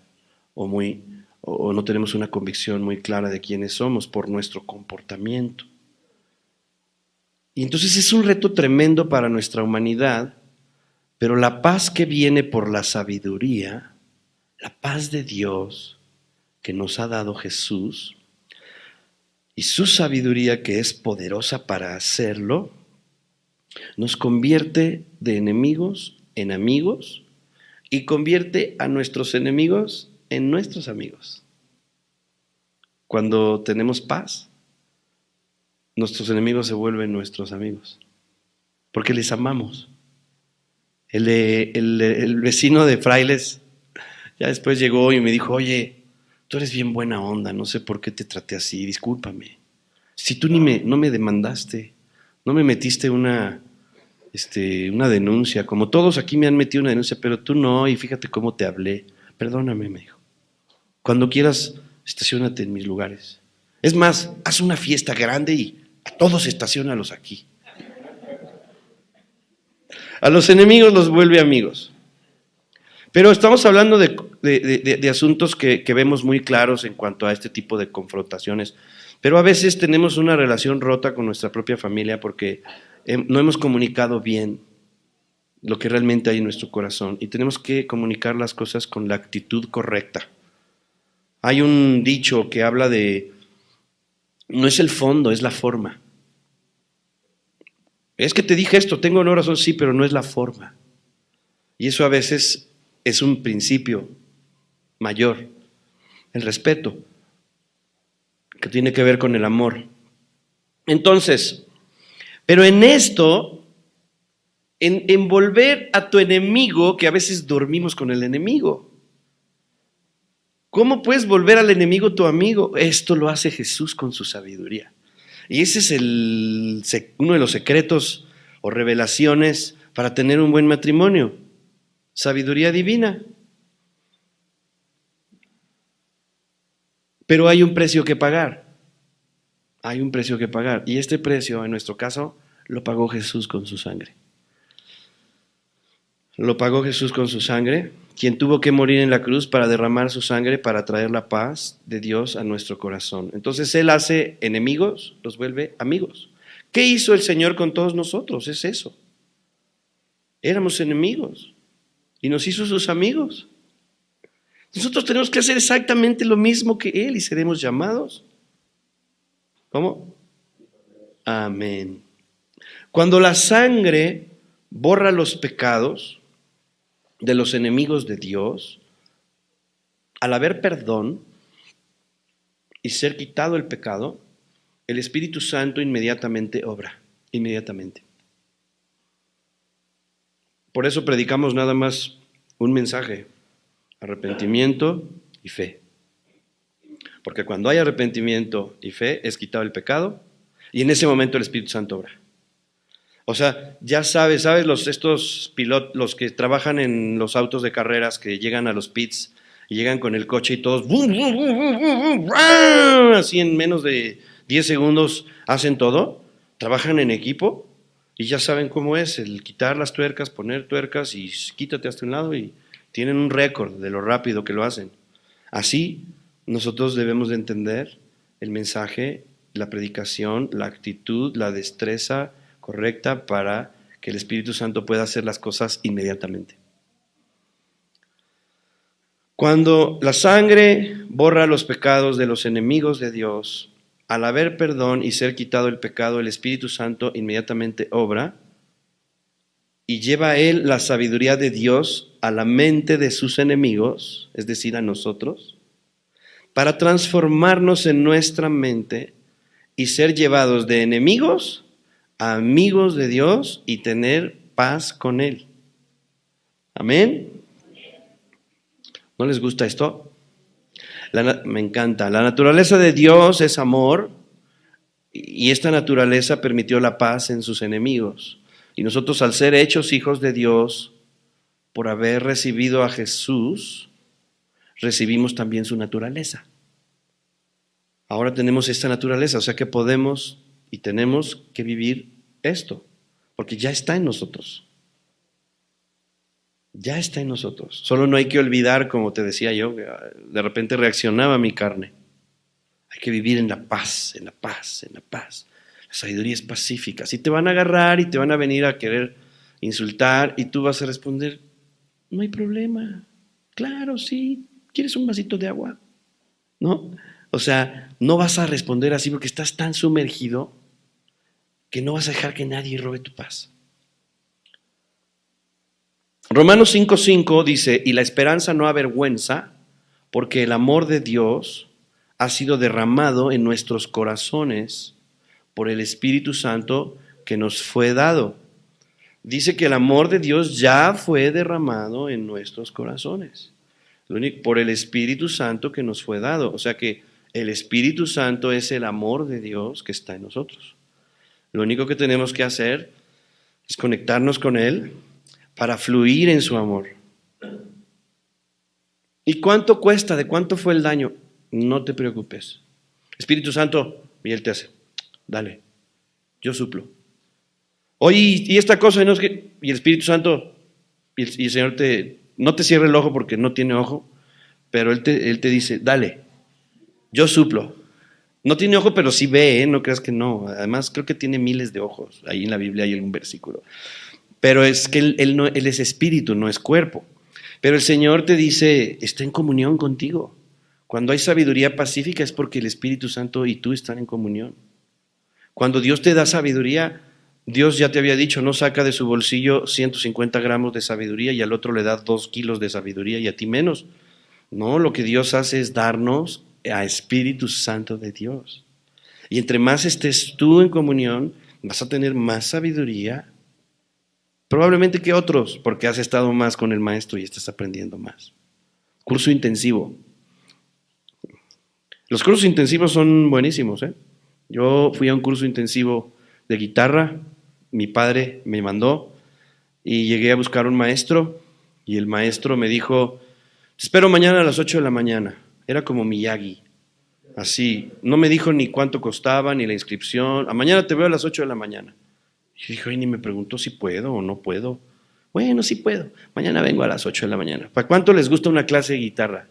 o no tenemos una convicción muy clara de quiénes somos por nuestro comportamiento. Y entonces es un reto tremendo para nuestra humanidad, pero la paz que viene por la sabiduría, la paz de Dios que nos ha dado Jesús y su sabiduría que es poderosa para hacerlo, nos convierte de enemigos en amigos y convierte a nuestros enemigos en nuestros amigos. Cuando tenemos paz, nuestros enemigos se vuelven nuestros amigos, porque les amamos. El vecino de Frailes ya después llegó y me dijo, oye, tú eres bien buena onda, no sé por qué te traté así, discúlpame. Si tú no me demandaste, no me metiste una denuncia, como todos aquí me han metido una denuncia, pero tú no, y fíjate cómo te hablé. Perdóname, me dijo. Cuando quieras, estaciónate en mis lugares. Es más, haz una fiesta grande y a todos estaciónalos aquí. A los enemigos los vuelve amigos. Pero estamos hablando de asuntos que vemos muy claros en cuanto a este tipo de confrontaciones. Pero a veces tenemos una relación rota con nuestra propia familia porque no hemos comunicado bien lo que realmente hay en nuestro corazón y tenemos que comunicar las cosas con la actitud correcta. Hay un dicho que habla de, no es el fondo, es la forma. Es que te dije esto, tengo una razón, sí, pero no es la forma. Y eso a veces es un principio mayor, el respeto, que tiene que ver con el amor. Entonces, pero en esto, en volver a tu enemigo, que a veces dormimos con el enemigo. ¿Cómo puedes volver al enemigo tu amigo? Esto lo hace Jesús con su sabiduría. Y ese es uno de los secretos o revelaciones para tener un buen matrimonio. Sabiduría divina. Pero hay un precio que pagar. Hay un precio que pagar. Y este precio, en nuestro caso, lo pagó Jesús con su sangre. Lo pagó Jesús con su sangre, quien tuvo que morir en la cruz para derramar su sangre para traer la paz de Dios a nuestro corazón. Entonces Él hace enemigos, los vuelve amigos. ¿Qué hizo el Señor con todos nosotros? Es eso. Éramos enemigos y nos hizo sus amigos. Nosotros tenemos que hacer exactamente lo mismo que Él y seremos llamados. ¿Cómo? Amén. Cuando la sangre borra los pecados de los enemigos de Dios, al haber perdón y ser quitado el pecado, el Espíritu Santo inmediatamente obra, inmediatamente. Por eso predicamos nada más un mensaje: arrepentimiento y fe. Porque cuando hay arrepentimiento y fe es quitado el pecado y en ese momento el Espíritu Santo obra. O sea, ya sabes estos pilotos, los que trabajan en los autos de carreras, que llegan a los pits y llegan con el coche y todos así en menos de 10 segundos hacen todo, trabajan en equipo y ya saben cómo es el quitar las tuercas, poner tuercas y quítate hasta un lado, y tienen un récord de lo rápido que lo hacen. Así nosotros debemos de entender el mensaje, la predicación, la actitud, la destreza correcta para que el Espíritu Santo pueda hacer las cosas inmediatamente. Cuando la sangre borra los pecados de los enemigos de Dios, al haber perdón y ser quitado el pecado, el Espíritu Santo inmediatamente obra y lleva a Él la sabiduría de Dios a la mente de sus enemigos, es decir, a nosotros, para transformarnos en nuestra mente y ser llevados de enemigos a amigos de Dios y tener paz con Él. Amén. ¿No les gusta esto? Me encanta. La naturaleza de Dios es amor y esta naturaleza permitió la paz en sus enemigos. Y nosotros, al ser hechos hijos de Dios, por haber recibido a Jesús, recibimos también su naturaleza. Ahora tenemos esta naturaleza, o sea que podemos y tenemos que vivir esto, porque ya está en nosotros. Ya está en nosotros. Solo no hay que olvidar, como te decía yo, que de repente reaccionaba mi carne. Hay que vivir en la paz, en la paz, en la paz. La sabiduría es pacífica. Si te van a agarrar y te van a venir a querer insultar y tú vas a responder, no hay problema. Claro, sí. ¿Quieres un vasito de agua? ¿No? O sea, no vas a responder así porque estás tan sumergido que no vas a dejar que nadie robe tu paz. Romanos 5:5 dice, y la esperanza no avergüenza, porque el amor de Dios ha sido derramado en nuestros corazones por el Espíritu Santo que nos fue dado. Dice que el amor de Dios ya fue derramado en nuestros corazones, por el Espíritu Santo que nos fue dado. O sea que el Espíritu Santo es el amor de Dios que está en nosotros. Lo único que tenemos que hacer es conectarnos con Él para fluir en su amor. ¿Y cuánto cuesta? ¿De cuánto fue el daño? No te preocupes. Espíritu Santo, y Él te hace, dale, yo suplo. Oye, y esta cosa, ¿no? Y el Espíritu Santo, y el Señor no te cierra el ojo porque no tiene ojo, pero Él te dice, dale, yo suplo. No tiene ojo, pero sí ve, ¿eh? No creas que no. Además, creo que tiene miles de ojos. Ahí en la Biblia hay algún versículo. Pero es que él es espíritu, no es cuerpo. Pero el Señor te dice, está en comunión contigo. Cuando hay sabiduría pacífica es porque el Espíritu Santo y tú están en comunión. Cuando Dios te da sabiduría, Dios ya te había dicho, no saca de su bolsillo 150 gramos de sabiduría y al otro le da 2 kilos de sabiduría y a ti menos. No, lo que Dios hace es darnos a Espíritu Santo de Dios. Y entre más estés tú en comunión, vas a tener más sabiduría, probablemente que otros, porque has estado más con el maestro y estás aprendiendo más. Curso intensivo. Los cursos intensivos son buenísimos, ¿eh? Yo fui a un curso intensivo de guitarra mi padre me mandó y llegué a buscar un maestro y el maestro me dijo, te espero mañana a las 8 de la mañana. Era como Miyagi, así, no me dijo ni cuánto costaba ni la inscripción, a mañana te veo a las 8 de la mañana. Y dije, ni me preguntó si puedo o no puedo. Bueno, sí puedo, mañana vengo a las 8 de la mañana. ¿Para cuánto les gusta una clase de guitarra?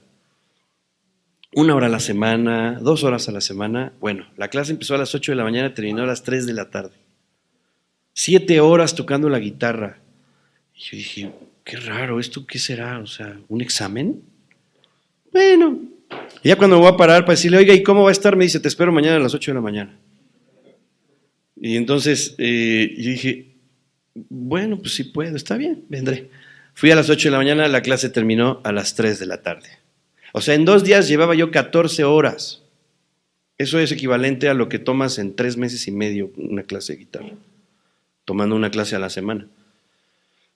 1 hora a la semana, 2 horas a la semana. Bueno, la clase empezó a las 8 de la mañana, terminó a las 3 de la tarde. 7 horas tocando la guitarra. Y yo dije, qué raro, ¿esto qué será? O sea, ¿un examen? Bueno, y ya cuando me voy a parar para decirle, oiga, ¿y cómo va a estar? Me dice, te espero mañana a las 8 de la mañana. Y entonces yo dije, bueno, pues sí puedo, está bien, vendré. Fui a las 8 de la mañana, la clase terminó a las 3 de la tarde. O sea, en 2 días llevaba yo 14 horas. Eso es equivalente a lo que tomas en 3 meses y medio una clase de guitarra, tomando una clase a la semana.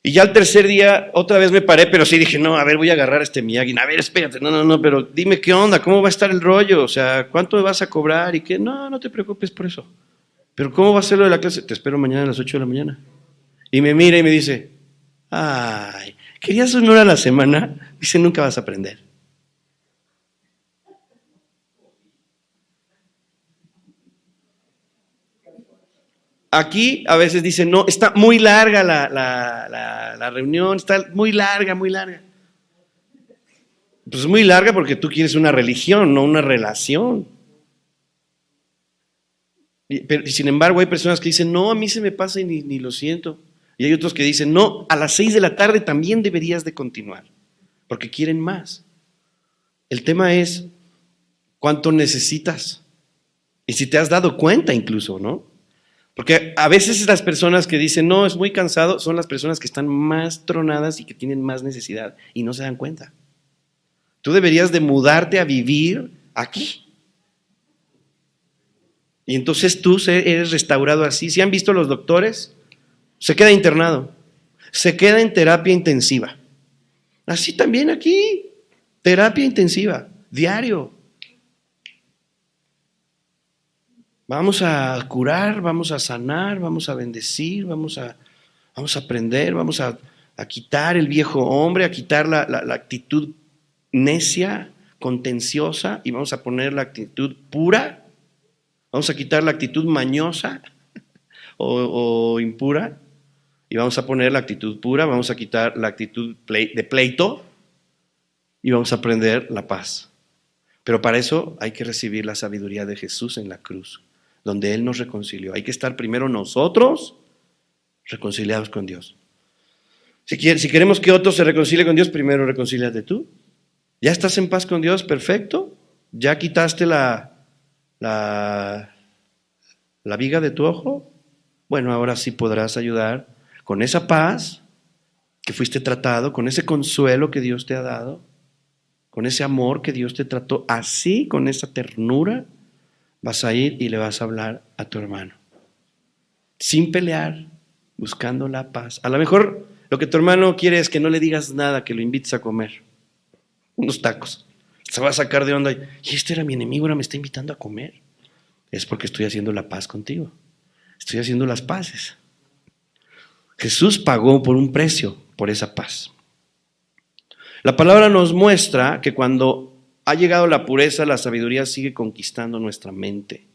Y ya el tercer día otra vez me paré, pero sí dije, no, a ver, voy a agarrar a este Miyagi. A ver, espérate, no, pero dime qué onda, cómo va a estar el rollo, o sea, ¿cuánto me vas a cobrar? Y qué, no te preocupes por eso. Pero ¿cómo va a ser lo de la clase? Te espero mañana a las 8 de la mañana. Y me mira y me dice, ay, ¿querías 1 hora a la semana? Dice, nunca vas a aprender. Aquí a veces dicen, no, está muy larga la reunión, está muy larga, muy larga. Pues es muy larga porque tú quieres una religión, no una relación. Pero, sin embargo, hay personas que dicen, no, a mí se me pasa y ni lo siento. Y hay otros que dicen, no, a las 6 de la tarde también deberías de continuar, porque quieren más. El tema es cuánto necesitas. Y si te has dado cuenta incluso, ¿no? Porque a veces las personas que dicen, no, es muy cansado, son las personas que están más tronadas y que tienen más necesidad y no se dan cuenta. Tú deberías de mudarte a vivir aquí. Y entonces tú eres restaurado así. ¿Sí han visto los doctores? Se queda internado. Se queda en terapia intensiva. Así también aquí. Terapia intensiva, diario. Vamos a curar, vamos a sanar, vamos a bendecir, vamos a aprender, vamos a quitar el viejo hombre, a quitar la actitud necia, contenciosa, y vamos a poner la actitud pura. Vamos a quitar la actitud mañosa o impura y vamos a poner la actitud pura, vamos a quitar la actitud de pleito y vamos a aprender la paz. Pero para eso hay que recibir la sabiduría de Jesús en la cruz, donde Él nos reconcilió. Hay que estar primero nosotros reconciliados con Dios. Si queremos que otro se reconcilie con Dios, primero reconcíliate tú. ¿Ya estás en paz con Dios? Perfecto. ¿Ya quitaste la viga de tu ojo? Bueno, ahora sí podrás ayudar con esa paz que fuiste tratado, con ese consuelo que Dios te ha dado, con ese amor que Dios te trató, así, con esa ternura, vas a ir y le vas a hablar a tu hermano. Sin pelear, buscando la paz. A lo mejor lo que tu hermano quiere es que no le digas nada, que lo invites a comer unos tacos. Se va a sacar de onda y este era mi enemigo, ahora me está invitando a comer. Es porque estoy haciendo la paz contigo. Estoy haciendo las paces. Jesús pagó por un precio por esa paz. La palabra nos muestra que cuando ha llegado la pureza, la sabiduría sigue conquistando nuestra mente.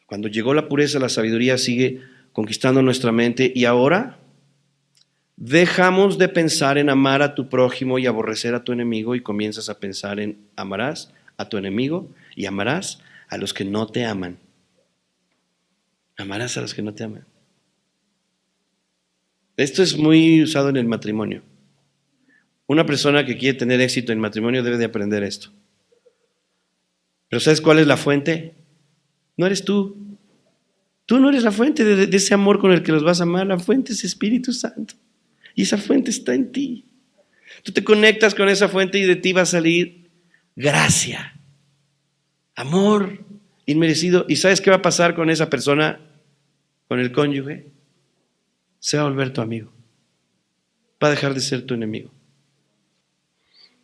Cuando llegó la pureza, la sabiduría sigue conquistando nuestra mente y ahora dejamos de pensar en amar a tu prójimo y aborrecer a tu enemigo y comienzas a pensar en amarás a tu enemigo y amarás a los que no te aman. Amarás a los que no te aman. Esto es muy usado en el matrimonio. Una persona que quiere tener éxito en matrimonio debe de aprender esto. Pero ¿sabes cuál es la fuente? No eres tú. Tú no eres la fuente de ese amor con el que los vas a amar. La fuente es Espíritu Santo. Y esa fuente está en ti. Tú te conectas con esa fuente y de ti va a salir gracia, amor inmerecido. ¿Y sabes qué va a pasar con esa persona, con el cónyuge? Se va a volver tu amigo. Va a dejar de ser tu enemigo.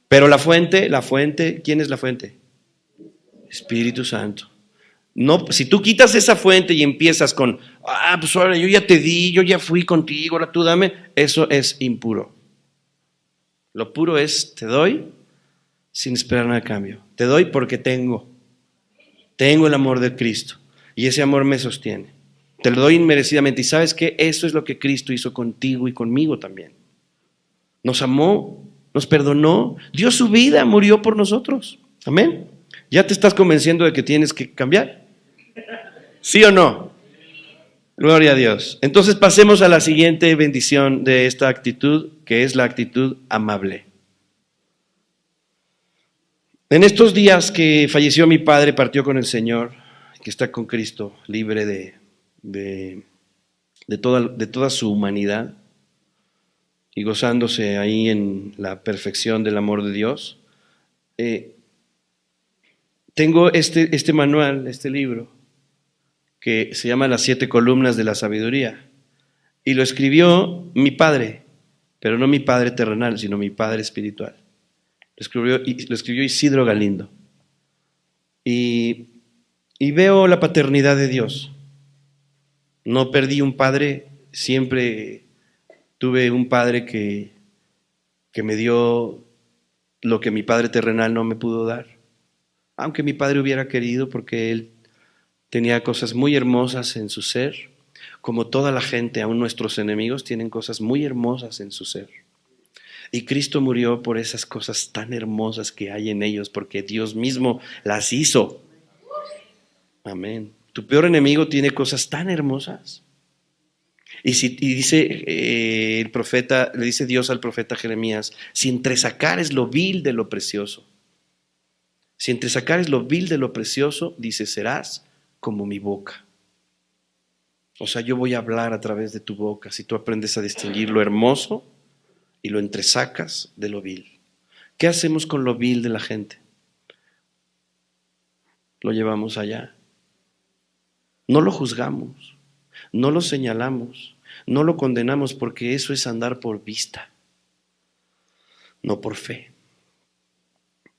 Pero la fuente, ¿quién es la fuente? Espíritu Santo. No, si tú quitas esa fuente y empiezas con, pues ahora yo ya te di, yo ya fui contigo, ahora tú dame, eso es impuro. Lo puro es, te doy sin esperar nada a cambio. Te doy porque tengo el amor de Cristo y ese amor me sostiene. Te lo doy inmerecidamente y ¿sabes qué? Eso es lo que Cristo hizo contigo y conmigo también. Nos amó, nos perdonó, dio su vida, murió por nosotros. Amén. ¿Ya te estás convenciendo de que tienes que cambiar? ¿Sí o no? Gloria a Dios. Entonces pasemos a la siguiente bendición de esta actitud, que es la actitud amable. En estos días que falleció mi padre, partió con el Señor, que está con Cristo, libre de toda su humanidad y gozándose ahí en la perfección del amor de Dios. Tengo este manual, este libro, que se llama Las 7 columnas de la sabiduría, y lo escribió mi padre, pero no mi padre terrenal, sino mi padre espiritual. Lo escribió Isidro Galindo. Y veo la paternidad de Dios. No perdí un padre, siempre tuve un padre que me dio lo que mi padre terrenal no me pudo dar. Aunque mi padre hubiera querido, porque él tenía cosas muy hermosas en su ser, como toda la gente, aún nuestros enemigos, tienen cosas muy hermosas en su ser. Y Cristo murió por esas cosas tan hermosas que hay en ellos, porque Dios mismo las hizo. Amén. Tu peor enemigo tiene cosas tan hermosas. Y dice el profeta, le dice Dios al profeta Jeremías, si entresacares lo vil de lo precioso, si entresacares lo vil de lo precioso, dice, serás como mi boca. O sea, yo voy a hablar a través de tu boca, si tú aprendes a distinguir lo hermoso y lo entresacas de lo vil. ¿Qué hacemos con lo vil de la gente? Lo llevamos allá. No lo juzgamos, no lo señalamos, no lo condenamos, porque eso es andar por vista, no por fe,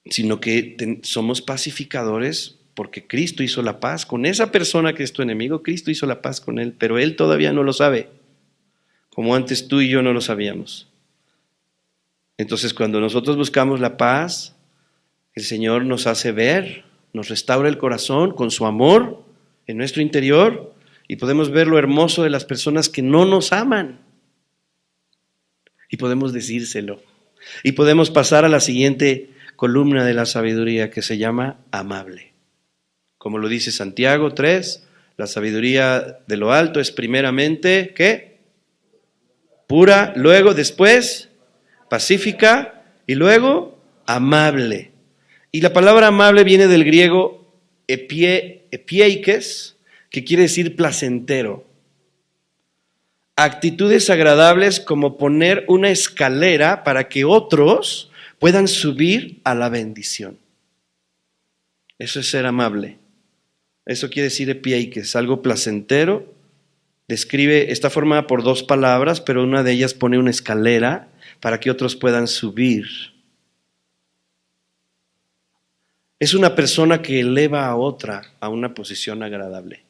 sino que somos pacificadores porque Cristo hizo la paz con esa persona que es tu enemigo. Cristo hizo la paz con él, pero él todavía no lo sabe, como antes tú y yo no lo sabíamos. Entonces, cuando nosotros buscamos la paz, el Señor nos hace ver, nos restaura el corazón con su amor en nuestro interior, y podemos ver lo hermoso de las personas que no nos aman, y podemos decírselo, y podemos pasar a la siguiente columna de la sabiduría, que se llama amable. Como lo dice Santiago 3, la sabiduría de lo alto es primeramente, ¿qué? Pura, luego, después, pacífica, y luego, amable. Y la palabra amable viene del griego epieikes, que quiere decir placentero. Actitudes agradables como poner una escalera para que otros puedan subir a la bendición. Eso es ser amable. Eso quiere decir epieikes, algo placentero. Describe, está formada por 2 palabras, pero una de ellas pone una escalera para que otros puedan subir. Es una persona que eleva a otra a una posición agradable.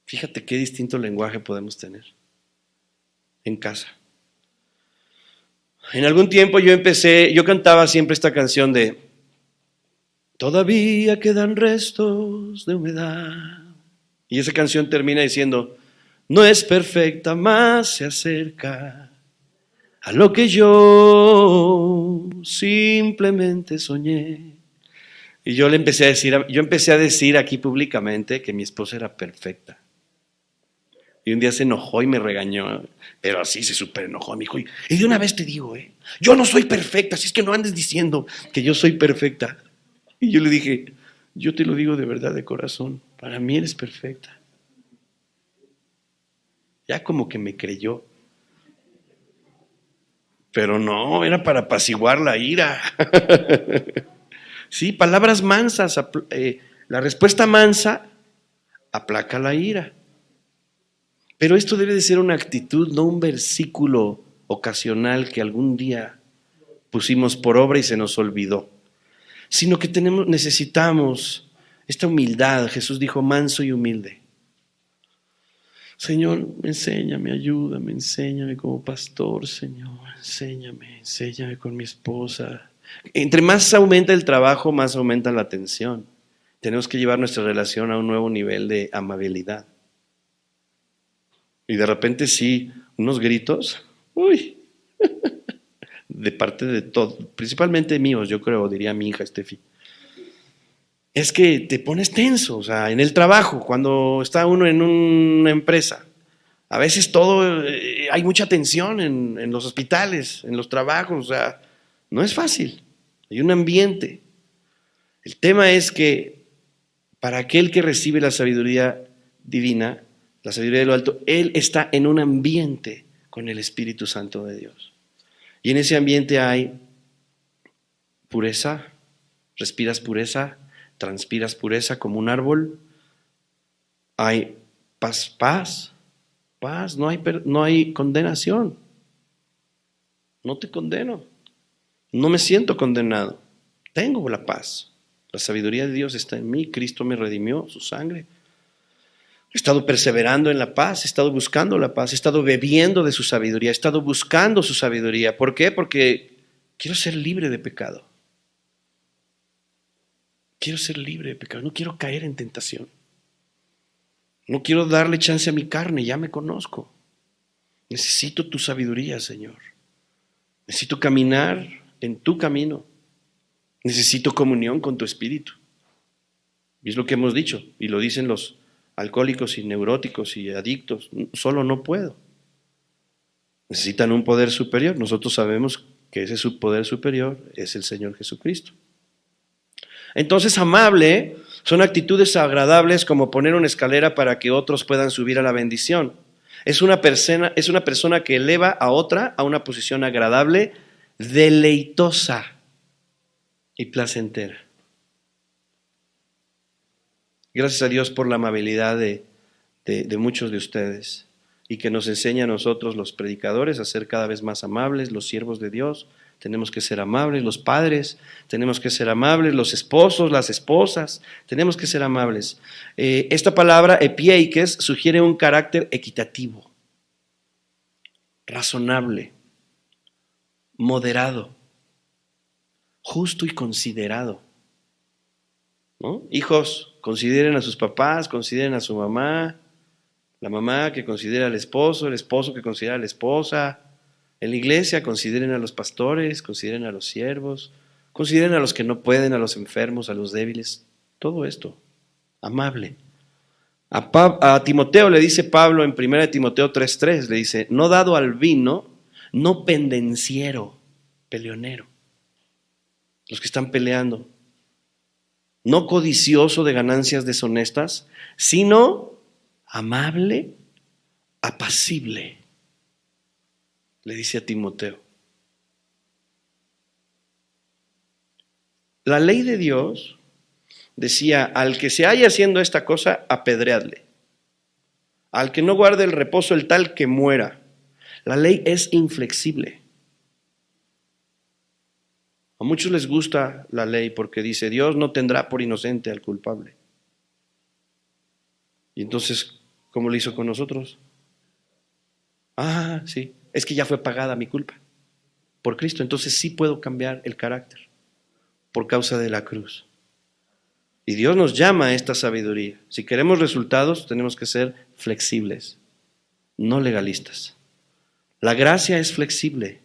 Fíjate qué distinto lenguaje podemos tener en casa. En algún tiempo yo cantaba siempre esta canción de todavía quedan restos de humedad. Y esa canción termina diciendo, no es perfecta, más se acerca a lo que yo simplemente soñé. Y yo empecé a decir aquí públicamente que mi esposa era perfecta. Y un día se enojó y me regañó, pero así se súper enojó. Me dijo, y de una vez te digo, yo no soy perfecta, así es que no andes diciendo que yo soy perfecta. Y yo le dije, yo te lo digo de verdad, de corazón, para mí eres perfecta. Ya como que me creyó. Pero no, era para apaciguar la ira. Sí, palabras mansas. La respuesta mansa aplaca la ira. Pero esto debe de ser una actitud, no un versículo ocasional que algún día pusimos por obra y se nos olvidó, sino que necesitamos esta humildad. Jesús dijo manso y humilde. Señor, enséñame, ayúdame, enséñame como pastor, Señor, enséñame con mi esposa. Entre más aumenta el trabajo, más aumenta la tensión. Tenemos que llevar nuestra relación a un nuevo nivel de amabilidad. Y de repente sí, unos gritos, uy, de parte de todo, principalmente míos, yo creo, diría mi hija Steffi. Es que te pones tenso, o sea, en el trabajo, cuando está uno en una empresa. A veces hay mucha tensión en los hospitales, en los trabajos, o sea, no es fácil. Hay un ambiente. El tema es que para aquel que recibe la sabiduría divina, la sabiduría de lo alto, él está en un ambiente con el Espíritu Santo de Dios. Y en ese ambiente hay pureza, respiras pureza, transpiras pureza como un árbol. Hay paz, no hay condenación. No te condeno, no me siento condenado. Tengo la paz. La sabiduría de Dios está en mí. Cristo me redimió, su sangre. He estado perseverando en la paz, he estado buscando la paz, he estado bebiendo de su sabiduría, he estado buscando su sabiduría. ¿Por qué? Porque quiero ser libre de pecado. Quiero ser libre de pecado, no quiero caer en tentación. No quiero darle chance a mi carne, ya me conozco. Necesito tu sabiduría, Señor. Necesito caminar en tu camino. Necesito comunión con tu espíritu. Y es lo que hemos dicho, y lo dicen los alcohólicos y neuróticos y adictos. Solo no puedo. Necesitan un poder superior. Nosotros sabemos que ese poder superior es el Señor Jesucristo. Entonces, amable son actitudes agradables como poner una escalera para que otros puedan subir a la bendición. Es una persona que eleva a otra a una posición agradable, deleitosa y placentera. Gracias a Dios por la amabilidad de muchos de ustedes y que nos enseña a nosotros los predicadores a ser cada vez más amables, los siervos de Dios. Tenemos que ser amables, los padres, tenemos que ser amables, los esposos, las esposas, tenemos que ser amables. Esta palabra epieikes sugiere un carácter equitativo, razonable, moderado, justo y considerado. ¿No? Hijos, consideren a sus papás, consideren a su mamá, la mamá que considera al esposo, el esposo que considera a la esposa. En la iglesia consideren a los pastores, consideren a los siervos, consideren a los que no pueden, a los enfermos, a los débiles. Todo esto, amable. A Timoteo le dice Pablo en 1 Timoteo 3:3, le dice, no dado al vino, no pendenciero, peleonero. Los que están peleando. No codicioso de ganancias deshonestas, sino amable, apacible, le dice a Timoteo. La ley de Dios decía, al que se haya haciendo esta cosa, apedreadle. Al que no guarde el reposo, el tal que muera. La ley es inflexible. A muchos les gusta la ley porque dice, Dios no tendrá por inocente al culpable. Y entonces, ¿cómo lo hizo con nosotros? Ah, sí, es que ya fue pagada mi culpa por Cristo. Entonces sí puedo cambiar el carácter por causa de la cruz. Y Dios nos llama a esta sabiduría. Si queremos resultados, tenemos que ser flexibles, no legalistas. La gracia es flexible.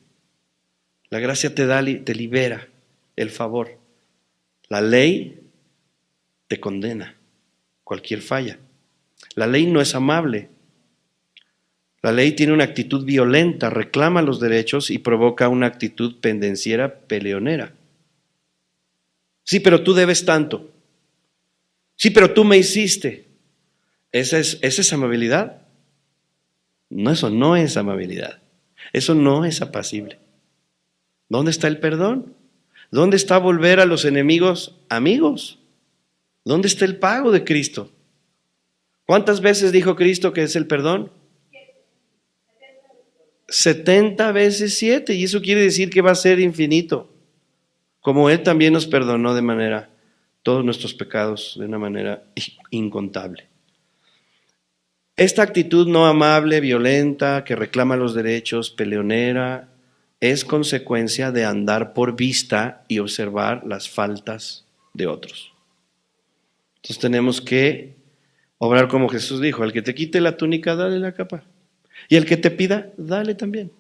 La gracia te libera el favor. La ley te condena cualquier falla. La ley no es amable. La ley tiene una actitud violenta, reclama los derechos y provoca una actitud pendenciera, peleonera. Sí, pero tú debes tanto. Sí, pero tú me hiciste. ¿Esa es amabilidad? No, eso no es amabilidad. Eso no es apacible. ¿Dónde está el perdón? ¿Dónde está volver a los enemigos amigos? ¿Dónde está el pago de Cristo? ¿Cuántas veces dijo Cristo que es el perdón? 70 veces 7, y eso quiere decir que va a ser infinito, como Él también nos perdonó de manera todos nuestros pecados de una manera incontable. Esta actitud no amable, violenta, que reclama los derechos, peleonera, es consecuencia de andar por vista y observar las faltas de otros. Entonces tenemos que obrar como Jesús dijo: al que te quite la túnica, dale la capa. Y al que te pida, dale también.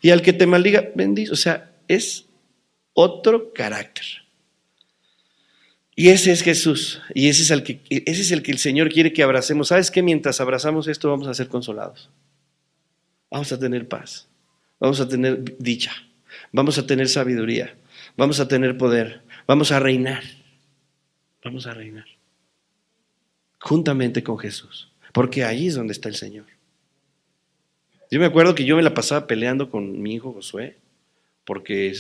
Y al que te maldiga, bendice. O sea, es otro carácter. Y ese es Jesús, y ese es el que el Señor quiere que abracemos. ¿Sabes qué? Mientras abrazamos esto vamos a ser consolados. Vamos a tener paz, vamos a tener dicha, vamos a tener sabiduría, vamos a tener poder, vamos a reinar. Vamos a reinar juntamente con Jesús, porque ahí es donde está el Señor. Yo me acuerdo que yo me la pasaba peleando con mi hijo Josué, porque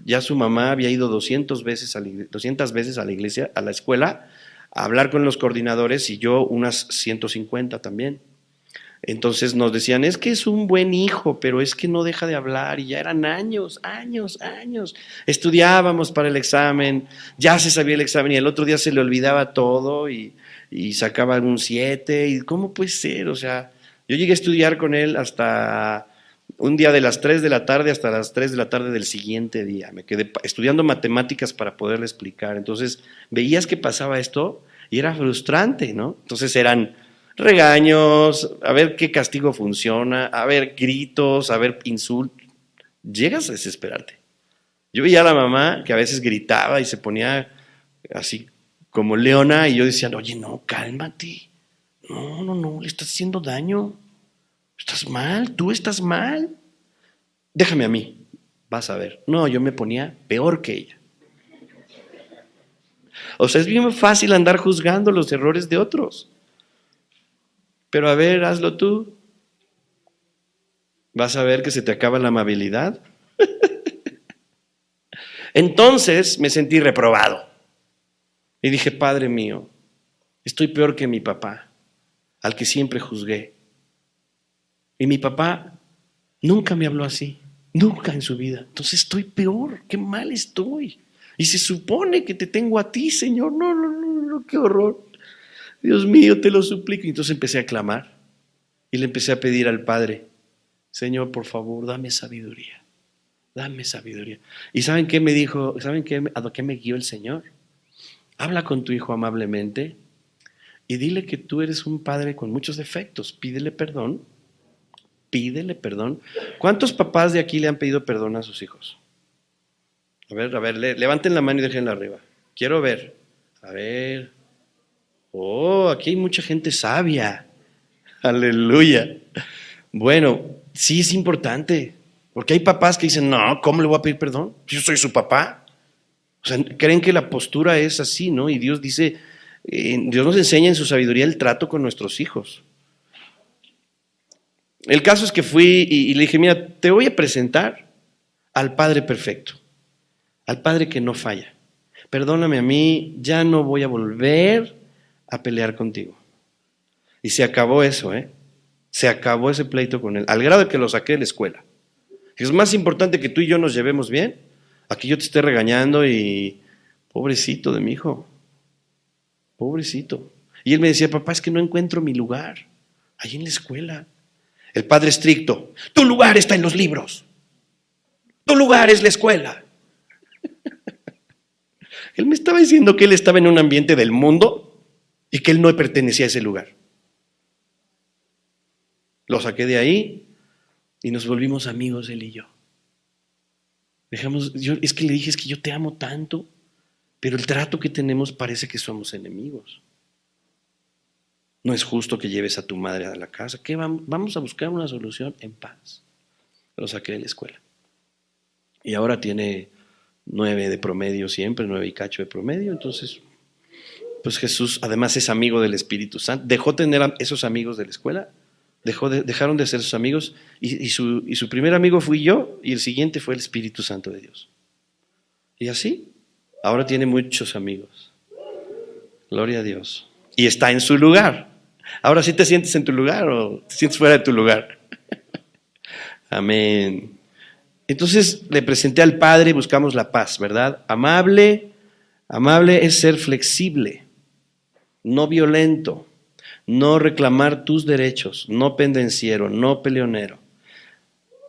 ya su mamá había ido 200 veces a la iglesia, a la escuela, a hablar con los coordinadores, y yo unas 150 también. Entonces nos decían: es que es un buen hijo, pero es que no deja de hablar. Y ya eran años. Estudiábamos para el examen, ya se sabía el examen, y el otro día se le olvidaba todo y sacaba un 7. ¿Y cómo puede ser? O sea, yo llegué a estudiar con él hasta un día de las 3 de la tarde hasta las 3 de la tarde del siguiente día. Me quedé estudiando matemáticas para poderle explicar. Entonces veías que pasaba esto y era frustrante, ¿no? Entonces eran regaños, a ver qué castigo funciona, a ver gritos, a ver insultos. Llegas a desesperarte. Yo veía a la mamá que a veces gritaba y se ponía así como leona, y yo decía: oye, no, cálmate. No, le estás haciendo daño. Estás mal, tú estás mal. Déjame a mí, vas a ver. No, yo me ponía peor que ella. O sea, es bien fácil andar juzgando los errores de otros. Pero a ver, hazlo tú. Vas a ver que se te acaba la amabilidad. Entonces me sentí reprobado. Y dije: Padre mío, estoy peor que mi papá, al que siempre juzgué. Y mi papá nunca me habló así, nunca en su vida. Entonces estoy peor, qué mal estoy. Y se supone que te tengo a ti, Señor. No, qué horror. Dios mío, te lo suplico. Y entonces empecé a clamar y le empecé a pedir al Padre: Señor, por favor, dame sabiduría. Dame sabiduría. ¿Y saben qué me dijo? ¿Saben a qué me guió el Señor? Habla con tu hijo amablemente y dile que tú eres un padre con muchos defectos. Pídele perdón. Pídele perdón. ¿Cuántos papás de aquí le han pedido perdón a sus hijos? A ver, levanten la mano y déjenla arriba. Quiero ver. A ver. Oh, aquí hay mucha gente sabia. Aleluya. Bueno, sí es importante, porque hay papás que dicen: no, ¿cómo le voy a pedir perdón? Yo soy su papá. O sea, creen que la postura es así, ¿no? Y Dios dice, Dios nos enseña en su sabiduría el trato con nuestros hijos. El caso es que fui y le dije: mira, te voy a presentar al Padre perfecto, al Padre que no falla. Perdóname a mí, ya no voy a volver a pelear contigo. Y se acabó eso, Se acabó ese pleito con él, al grado de que lo saqué de la escuela. Es más importante que tú y yo nos llevemos bien, a que yo te esté regañando y... Pobrecito de mi hijo, pobrecito. Y él me decía: papá, es que no encuentro mi lugar ahí en la escuela. El padre estricto: tu lugar está en los libros, tu lugar es la escuela. Él me estaba diciendo que él estaba en un ambiente del mundo y que él no pertenecía a ese lugar. Lo saqué de ahí y nos volvimos amigos él y yo. Es que le dije: es que yo te amo tanto, pero el trato que tenemos parece que somos enemigos. No es justo que lleves a tu madre a la casa. ¿Qué vamos a buscar una solución en paz? Lo saqué de la escuela. Y ahora tiene 9 de promedio siempre, 9 y cacho de promedio. Entonces, pues Jesús además es amigo del Espíritu Santo. Dejó tener a esos amigos de la escuela. Dejaron de ser sus amigos. Y su primer amigo fui yo, y el siguiente fue el Espíritu Santo de Dios. Y así, ahora tiene muchos amigos. Gloria a Dios. Y está en su lugar. Ahora sí te sientes en tu lugar o te sientes fuera de tu lugar. Amén. Entonces le presenté al Padre y buscamos la paz, ¿verdad? Amable, Amable es ser flexible, no violento, no reclamar tus derechos, no pendenciero, no peleonero.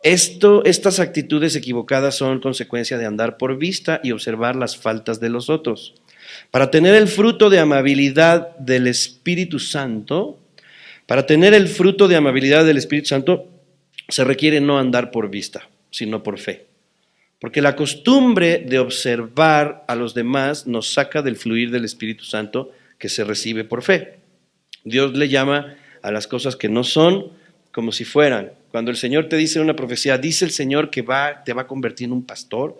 Estas actitudes equivocadas son consecuencia de andar por vista y observar las faltas de los otros. Para tener el fruto de amabilidad del Espíritu Santo, se requiere no andar por vista, sino por fe. Porque la costumbre de observar a los demás nos saca del fluir del Espíritu Santo que se recibe por fe. Dios le llama a las cosas que no son como si fueran. Cuando el Señor te dice una profecía, dice el Señor que te va a convertir en un pastor,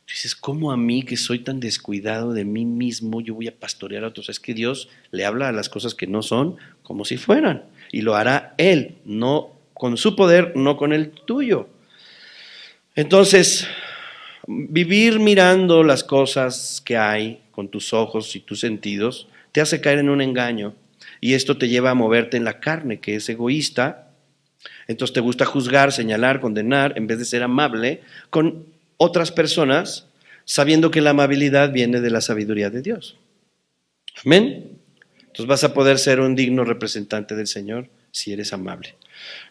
tú dices, ¿cómo a mí que soy tan descuidado de mí mismo yo voy a pastorear a otros? Es que Dios le habla a las cosas que no son como si fueran. Y lo hará Él, no con su poder, no con el tuyo. Entonces, vivir mirando las cosas que hay con tus ojos y tus sentidos te hace caer en un engaño. Y esto te lleva a moverte en la carne, que es egoísta. Entonces te gusta juzgar, señalar, condenar, en vez de ser amable con otras personas, sabiendo que la amabilidad viene de la sabiduría de Dios. Amén. Entonces vas a poder ser un digno representante del Señor si eres amable.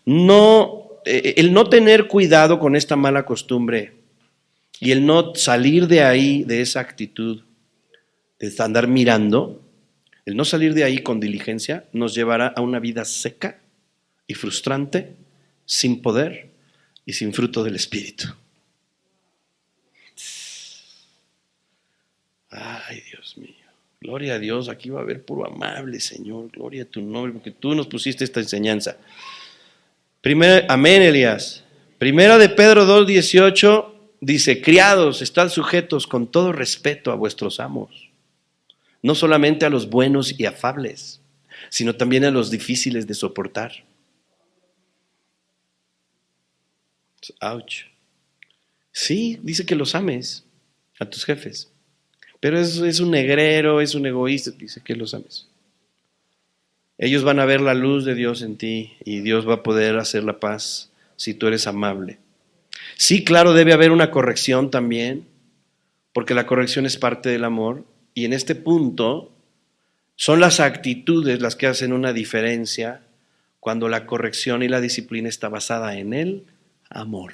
El no tener cuidado con esta mala costumbre y el no salir de ahí, de esa actitud de andar mirando, el no salir de ahí con diligencia nos llevará a una vida seca y frustrante, sin poder y sin fruto del Espíritu. Ay, Dios mío. Gloria a Dios, aquí va a haber puro amable, Señor. Gloria a tu nombre, porque tú nos pusiste esta enseñanza. Amén, Elías. Primera de Pedro 2:18 dice, criados, estad sujetos con todo respeto a vuestros amos, no solamente a los buenos y afables, sino también a los difíciles de soportar. Ouch. Sí, dice que los ames a tus jefes, pero es un negrero, es un egoísta, dice que los ames. Ellos van a ver la luz de Dios en ti y Dios va a poder hacer la paz si tú eres amable. Sí, claro, debe haber una corrección también, porque la corrección es parte del amor. Y en este punto son las actitudes las que hacen una diferencia cuando la corrección y la disciplina está basada en el amor.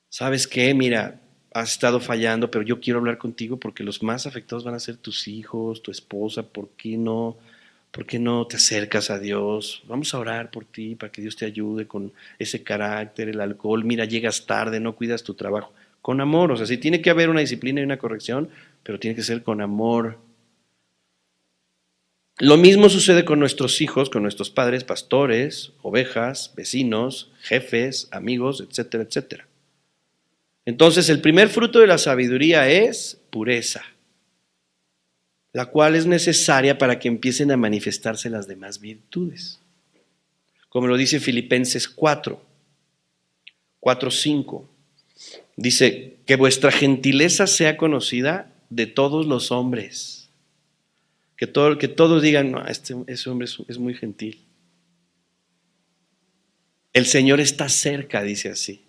¿Sabes qué? Mira, has estado fallando, pero yo quiero hablar contigo porque los más afectados van a ser tus hijos, tu esposa. ¿Por qué no te acercas a Dios? Vamos a orar por ti para que Dios te ayude con ese carácter, el alcohol. Mira, llegas tarde, no cuidas tu trabajo. Con amor, o sea, sí tiene que haber una disciplina y una corrección, pero tiene que ser con amor. Lo mismo sucede con nuestros hijos, con nuestros padres, pastores, ovejas, vecinos, jefes, amigos, etcétera, etcétera. Entonces, el primer fruto de la sabiduría es pureza, la cual es necesaria para que empiecen a manifestarse las demás virtudes. Como lo dice Filipenses 4:5. Dice, que vuestra gentileza sea conocida de todos los hombres. Que todos digan, no, ese hombre es muy gentil. El Señor está cerca, dice así.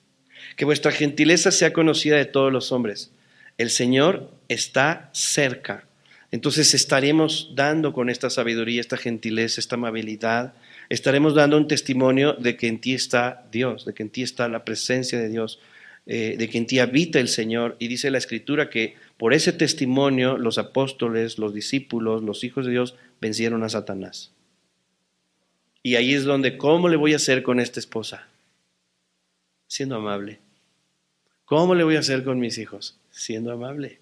Que vuestra gentileza sea conocida de todos los hombres. El Señor está cerca. Entonces estaremos dando con esta sabiduría, esta gentileza, esta amabilidad, estaremos dando un testimonio de que en ti está Dios, de que en ti está la presencia de Dios, de que en ti habita el Señor. Y dice la Escritura que por ese testimonio los apóstoles, los discípulos, los hijos de Dios vencieron a Satanás. Y ahí es donde, ¿cómo le voy a hacer con esta esposa? Siendo amable. ¿Cómo le voy a hacer con mis hijos? Siendo amable.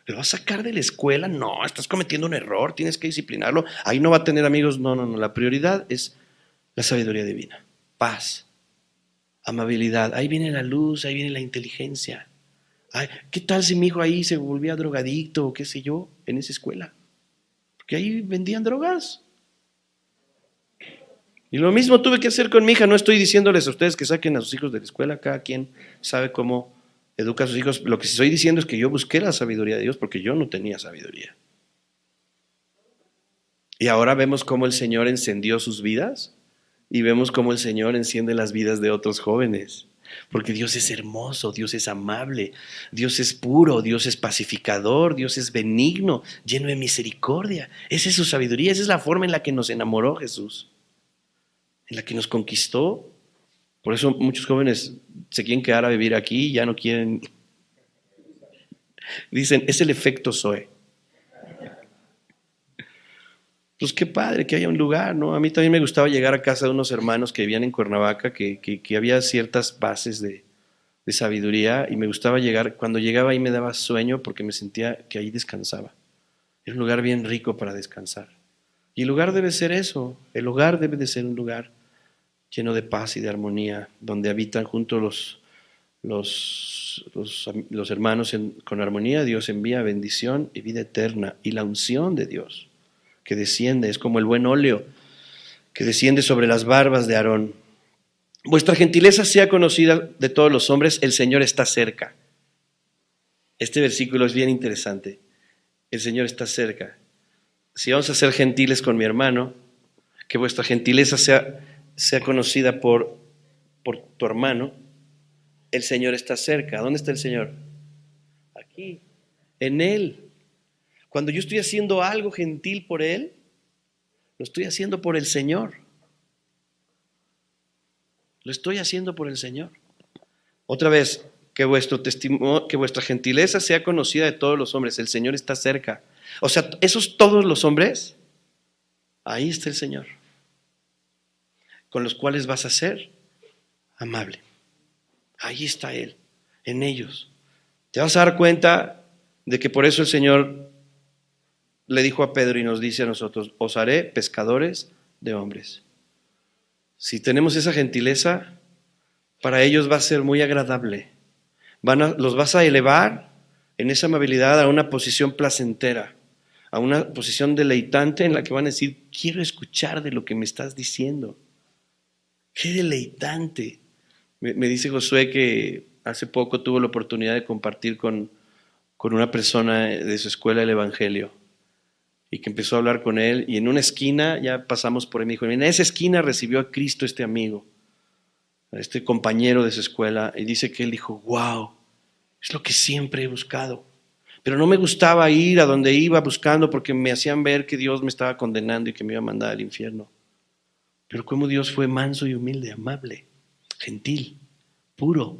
¿Lo vas a sacar de la escuela? No, estás cometiendo un error, tienes que disciplinarlo. Ahí no va a tener amigos. No. La prioridad es la sabiduría divina. Paz, amabilidad. Ahí viene la luz, ahí viene la inteligencia. Ay, ¿qué tal si mi hijo ahí se volvía drogadicto o qué sé yo en esa escuela? Porque ahí vendían drogas. Y lo mismo tuve que hacer con mi hija. No estoy diciéndoles a ustedes que saquen a sus hijos de la escuela. Cada quien sabe cómo educa a sus hijos. Lo que estoy diciendo es que yo busqué la sabiduría de Dios porque yo no tenía sabiduría. Y ahora vemos cómo el Señor encendió sus vidas y vemos cómo el Señor enciende las vidas de otros jóvenes. Porque Dios es hermoso, Dios es amable, Dios es puro, Dios es pacificador, Dios es benigno, lleno de misericordia. Esa es su sabiduría, esa es la forma en la que nos enamoró Jesús, en la que nos conquistó. Por eso muchos jóvenes se quieren quedar a vivir aquí, ya no quieren. Dicen, es el efecto Zoe. Pues qué padre que haya un lugar, ¿no? A mí también me gustaba llegar a casa de unos hermanos que vivían en Cuernavaca, que había ciertas bases de sabiduría y me gustaba llegar. Cuando llegaba ahí me daba sueño porque me sentía que ahí descansaba. Era un lugar bien rico para descansar. Y el lugar debe ser eso. El hogar debe de ser un lugar lleno de paz y de armonía, donde habitan juntos los hermanos con armonía. Dios envía bendición y vida eterna y la unción de Dios que desciende, es como el buen óleo que desciende sobre las barbas de Aarón. Vuestra gentileza sea conocida de todos los hombres, el Señor está cerca. Este versículo es bien interesante. El Señor está cerca. Si vamos a ser gentiles con mi hermano, que vuestra gentileza sea conocida por tu hermano, el Señor está cerca. ¿Dónde está el Señor? Aquí, en Él. Cuando yo estoy haciendo algo gentil por Él, lo estoy haciendo por el Señor. Lo estoy haciendo por el Señor. Otra vez, que vuestra gentileza sea conocida de todos los hombres. El Señor está cerca. O sea, esos todos los hombres, ahí está el Señor, con los cuales vas a ser amable. Ahí está Él, en ellos. Te vas a dar cuenta de que por eso el Señor le dijo a Pedro y nos dice a nosotros, os haré pescadores de hombres. Si tenemos esa gentileza, para ellos va a ser muy agradable. Los vas a elevar en esa amabilidad a una posición placentera, a una posición deleitante en la que van a decir, quiero escuchar de lo que me estás diciendo. Qué deleitante. Me dice Josué que hace poco tuvo la oportunidad de compartir con una persona de su escuela el Evangelio y que empezó a hablar con él y en una esquina, ya pasamos por él, me dijo, en esa esquina recibió a Cristo este amigo, este compañero de su escuela, y dice que él dijo, wow, es lo que siempre he buscado. Pero no me gustaba ir a donde iba buscando porque me hacían ver que Dios me estaba condenando y que me iba a mandar al infierno. Pero como Dios fue manso y humilde, amable, gentil, puro,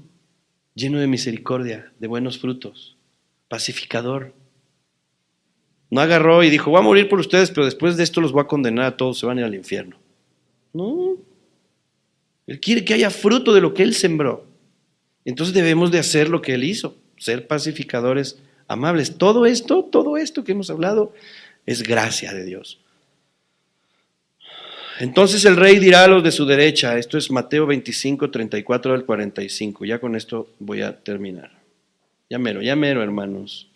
lleno de misericordia, de buenos frutos, pacificador. No agarró y dijo, voy a morir por ustedes, pero después de esto los voy a condenar a todos, se van a ir al infierno. No. Él quiere que haya fruto de lo que Él sembró. Entonces debemos de hacer lo que Él hizo, ser pacificadores amables. Todo esto que hemos hablado es gracia de Dios. Entonces el rey dirá a los de su derecha, esto es Mateo 25, 34 al 45, ya con esto voy a terminar. Ya mero, hermanos.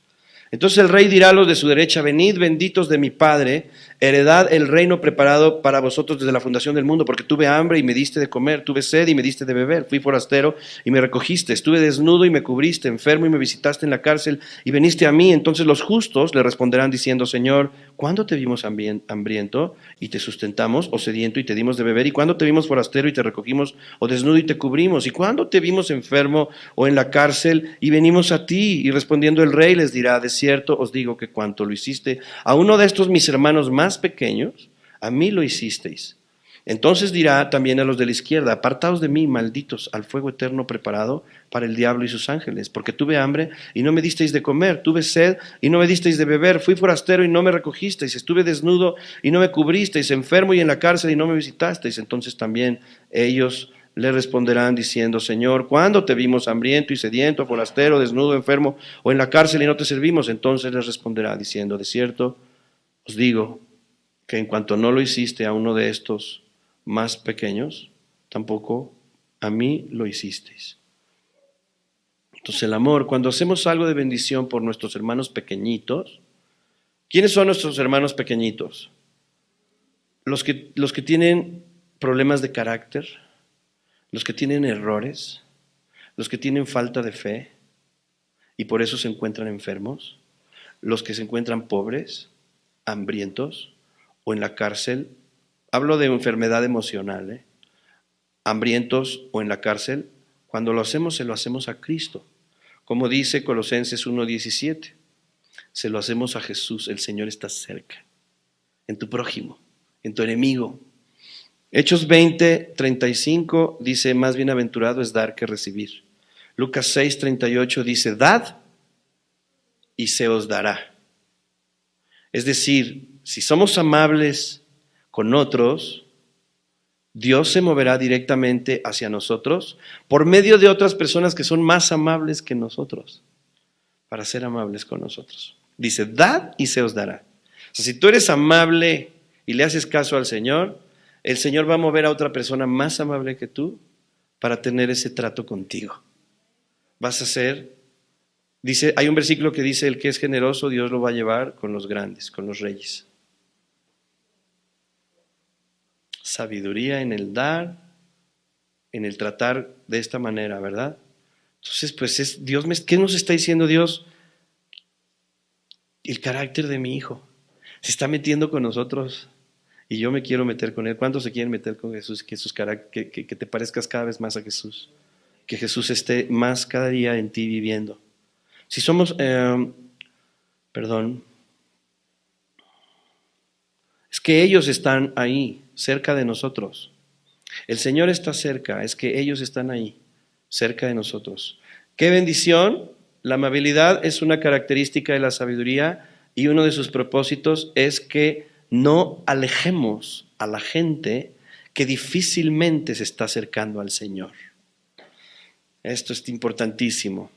Entonces el rey dirá a los de su derecha, venid benditos de mi Padre, heredad el reino preparado para vosotros desde la fundación del mundo, porque tuve hambre y me diste de comer, tuve sed y me diste de beber, fui forastero y me recogiste, estuve desnudo y me cubriste, enfermo y me visitaste en la cárcel y viniste a mí. Entonces los justos le responderán diciendo, Señor, ¿cuándo te vimos hambriento y te sustentamos, o sediento y te dimos de beber? ¿Y cuándo te vimos forastero y te recogimos, o desnudo y te cubrimos? ¿Y cuándo te vimos enfermo o en la cárcel y venimos a ti? Y respondiendo el rey les dirá, de cierto os digo que cuanto lo hiciste a uno de estos mis hermanos más pequeños, a mí lo hicisteis. Entonces dirá también a los de la izquierda, apartaos de mí, malditos, al fuego eterno preparado para el diablo y sus ángeles, porque tuve hambre y no me disteis de comer, tuve sed y no me disteis de beber, fui forastero y no me recogisteis, estuve desnudo y no me cubristeis, enfermo y en la cárcel y no me visitasteis. Entonces también ellos le responderán diciendo, Señor, ¿cuándo te vimos hambriento y sediento, forastero, desnudo, enfermo o en la cárcel y no te servimos? Entonces les responderá diciendo, de cierto os digo que en cuanto no lo hiciste a uno de estos más pequeños, tampoco a mí lo hicisteis. Entonces el amor, cuando hacemos algo de bendición por nuestros hermanos pequeñitos, ¿quiénes son nuestros hermanos pequeñitos? Los que tienen problemas de carácter, los que tienen errores, los que tienen falta de fe y por eso se encuentran enfermos, los que se encuentran pobres, hambrientos o en la cárcel. Hablo de enfermedad emocional, hambrientos o en la cárcel Cuando lo hacemos, se lo hacemos a Cristo. Como dice Colosenses 1:17, se lo hacemos a Jesús. El Señor está cerca, en tu prójimo, en tu enemigo. Hechos 20:35 dice, más bienaventurado es dar que recibir. Lucas 6:38 dice, dad y se os dará. Es decir, si somos amables con otros, Dios se moverá directamente hacia nosotros por medio de otras personas que son más amables que nosotros, para ser amables con nosotros. Dice, dad y se os dará. O sea, si tú eres amable y le haces caso al Señor, el Señor va a mover a otra persona más amable que tú para tener ese trato contigo. Vas a ser, dice, hay un versículo que dice, el que es generoso, Dios lo va a llevar con los grandes, con los reyes. Sabiduría en el dar, en el tratar de esta manera, ¿verdad? Entonces, pues es Dios, ¿qué nos está diciendo Dios? El carácter de mi hijo se está metiendo con nosotros y yo me quiero meter con él. ¿Cuántos se quieren meter con Jesús? Que te parezcas cada vez más a Jesús, que Jesús esté más cada día en ti viviendo. Si somos, es que ellos están ahí, cerca de nosotros. El Señor está cerca, es que ellos están ahí, cerca de nosotros. ¡Qué bendición! La amabilidad es una característica de la sabiduría y uno de sus propósitos es que no alejemos a la gente que difícilmente se está acercando al Señor. Esto es importantísimo.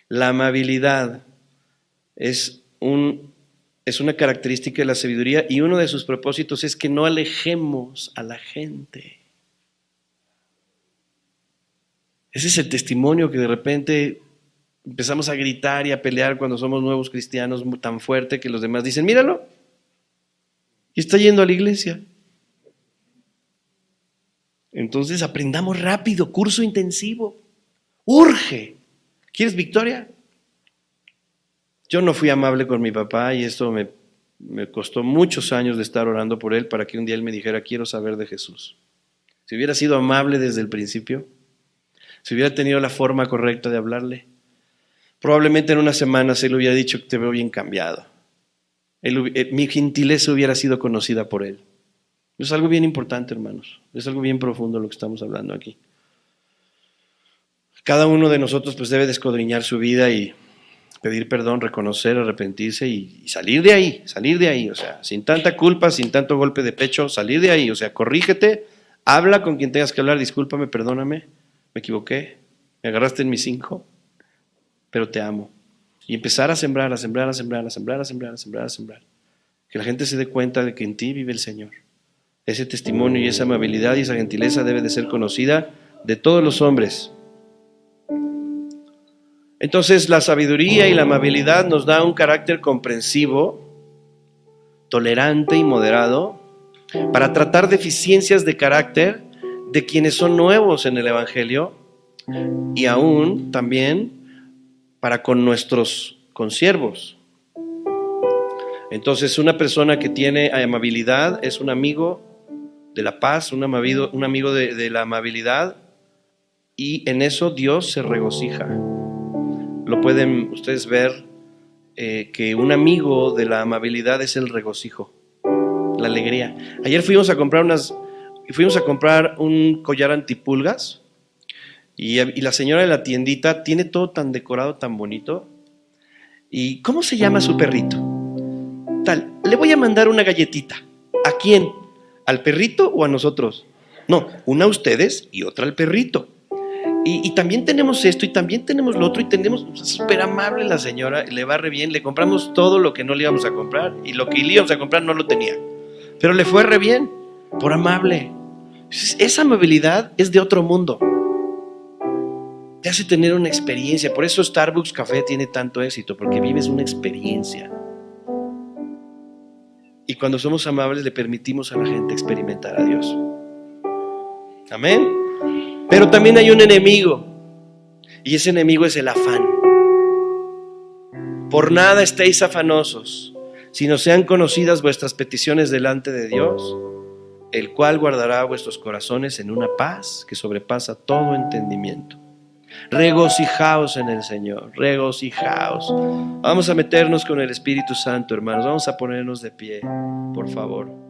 La amabilidad es una característica de la sabiduría y uno de sus propósitos es que no alejemos a la gente. Ese es el testimonio que de repente empezamos a gritar y a pelear cuando somos nuevos cristianos tan fuerte que los demás dicen, míralo, y está yendo a la iglesia. Entonces aprendamos rápido, curso intensivo, urge. ¿Quieres victoria? Yo no fui amable con mi papá y esto me costó muchos años de estar orando por él para que un día él me dijera, quiero saber de Jesús. Si hubiera sido amable desde el principio, si hubiera tenido la forma correcta de hablarle, probablemente en unas semanas él hubiera dicho, te veo bien cambiado. Mi gentileza hubiera sido conocida por él. Es algo bien importante, hermanos. Es algo bien profundo lo que estamos hablando aquí. Cada uno de nosotros pues debe de escudriñar su vida y pedir perdón, reconocer, arrepentirse y salir de ahí, o sea, sin tanta culpa, sin tanto golpe de pecho, salir de ahí, o sea, corrígete, habla con quien tengas que hablar, discúlpame, perdóname, me equivoqué, me agarraste en mis 5, pero te amo. Y empezar a sembrar, que la gente se dé cuenta de que en ti vive el Señor. Ese testimonio y esa amabilidad y esa gentileza debe de ser conocida de todos los hombres. Entonces la sabiduría y la amabilidad nos da un carácter comprensivo, tolerante y moderado para tratar deficiencias de carácter de quienes son nuevos en el Evangelio y aún también para con nuestros consiervos. Entonces una persona que tiene amabilidad es un amigo de la paz, un amigo de la amabilidad y en eso Dios se regocija. Lo pueden ustedes ver que un amigo de la amabilidad es el regocijo, la alegría. Ayer fuimos a comprar un collar antipulgas y la señora de la tiendita tiene todo tan decorado, tan bonito. ¿Y cómo se llama su perrito? Tal, le voy a mandar una galletita. ¿A quién? ¿Al perrito o a nosotros? No, una a ustedes y otra al perrito. Y también tenemos esto y también tenemos lo otro y tenemos, súper amable la señora, le va re bien, le compramos todo lo que no le íbamos a comprar y lo que le íbamos a comprar no lo tenía, pero le fue re bien, por amable. Esa amabilidad es de otro mundo, te hace tener una experiencia, por eso Starbucks Café tiene tanto éxito, porque vives una experiencia. Y cuando somos amables le permitimos a la gente experimentar a Dios. Amén. Pero también hay un enemigo, y ese enemigo es el afán. Por nada estéis afanosos, sino sean conocidas vuestras peticiones delante de Dios el cual guardará vuestros corazones en una paz que sobrepasa todo entendimiento. Regocijaos en el Señor, regocijaos. Vamos a meternos con el Espíritu Santo, hermanos. Vamos a ponernos de pie, por favor.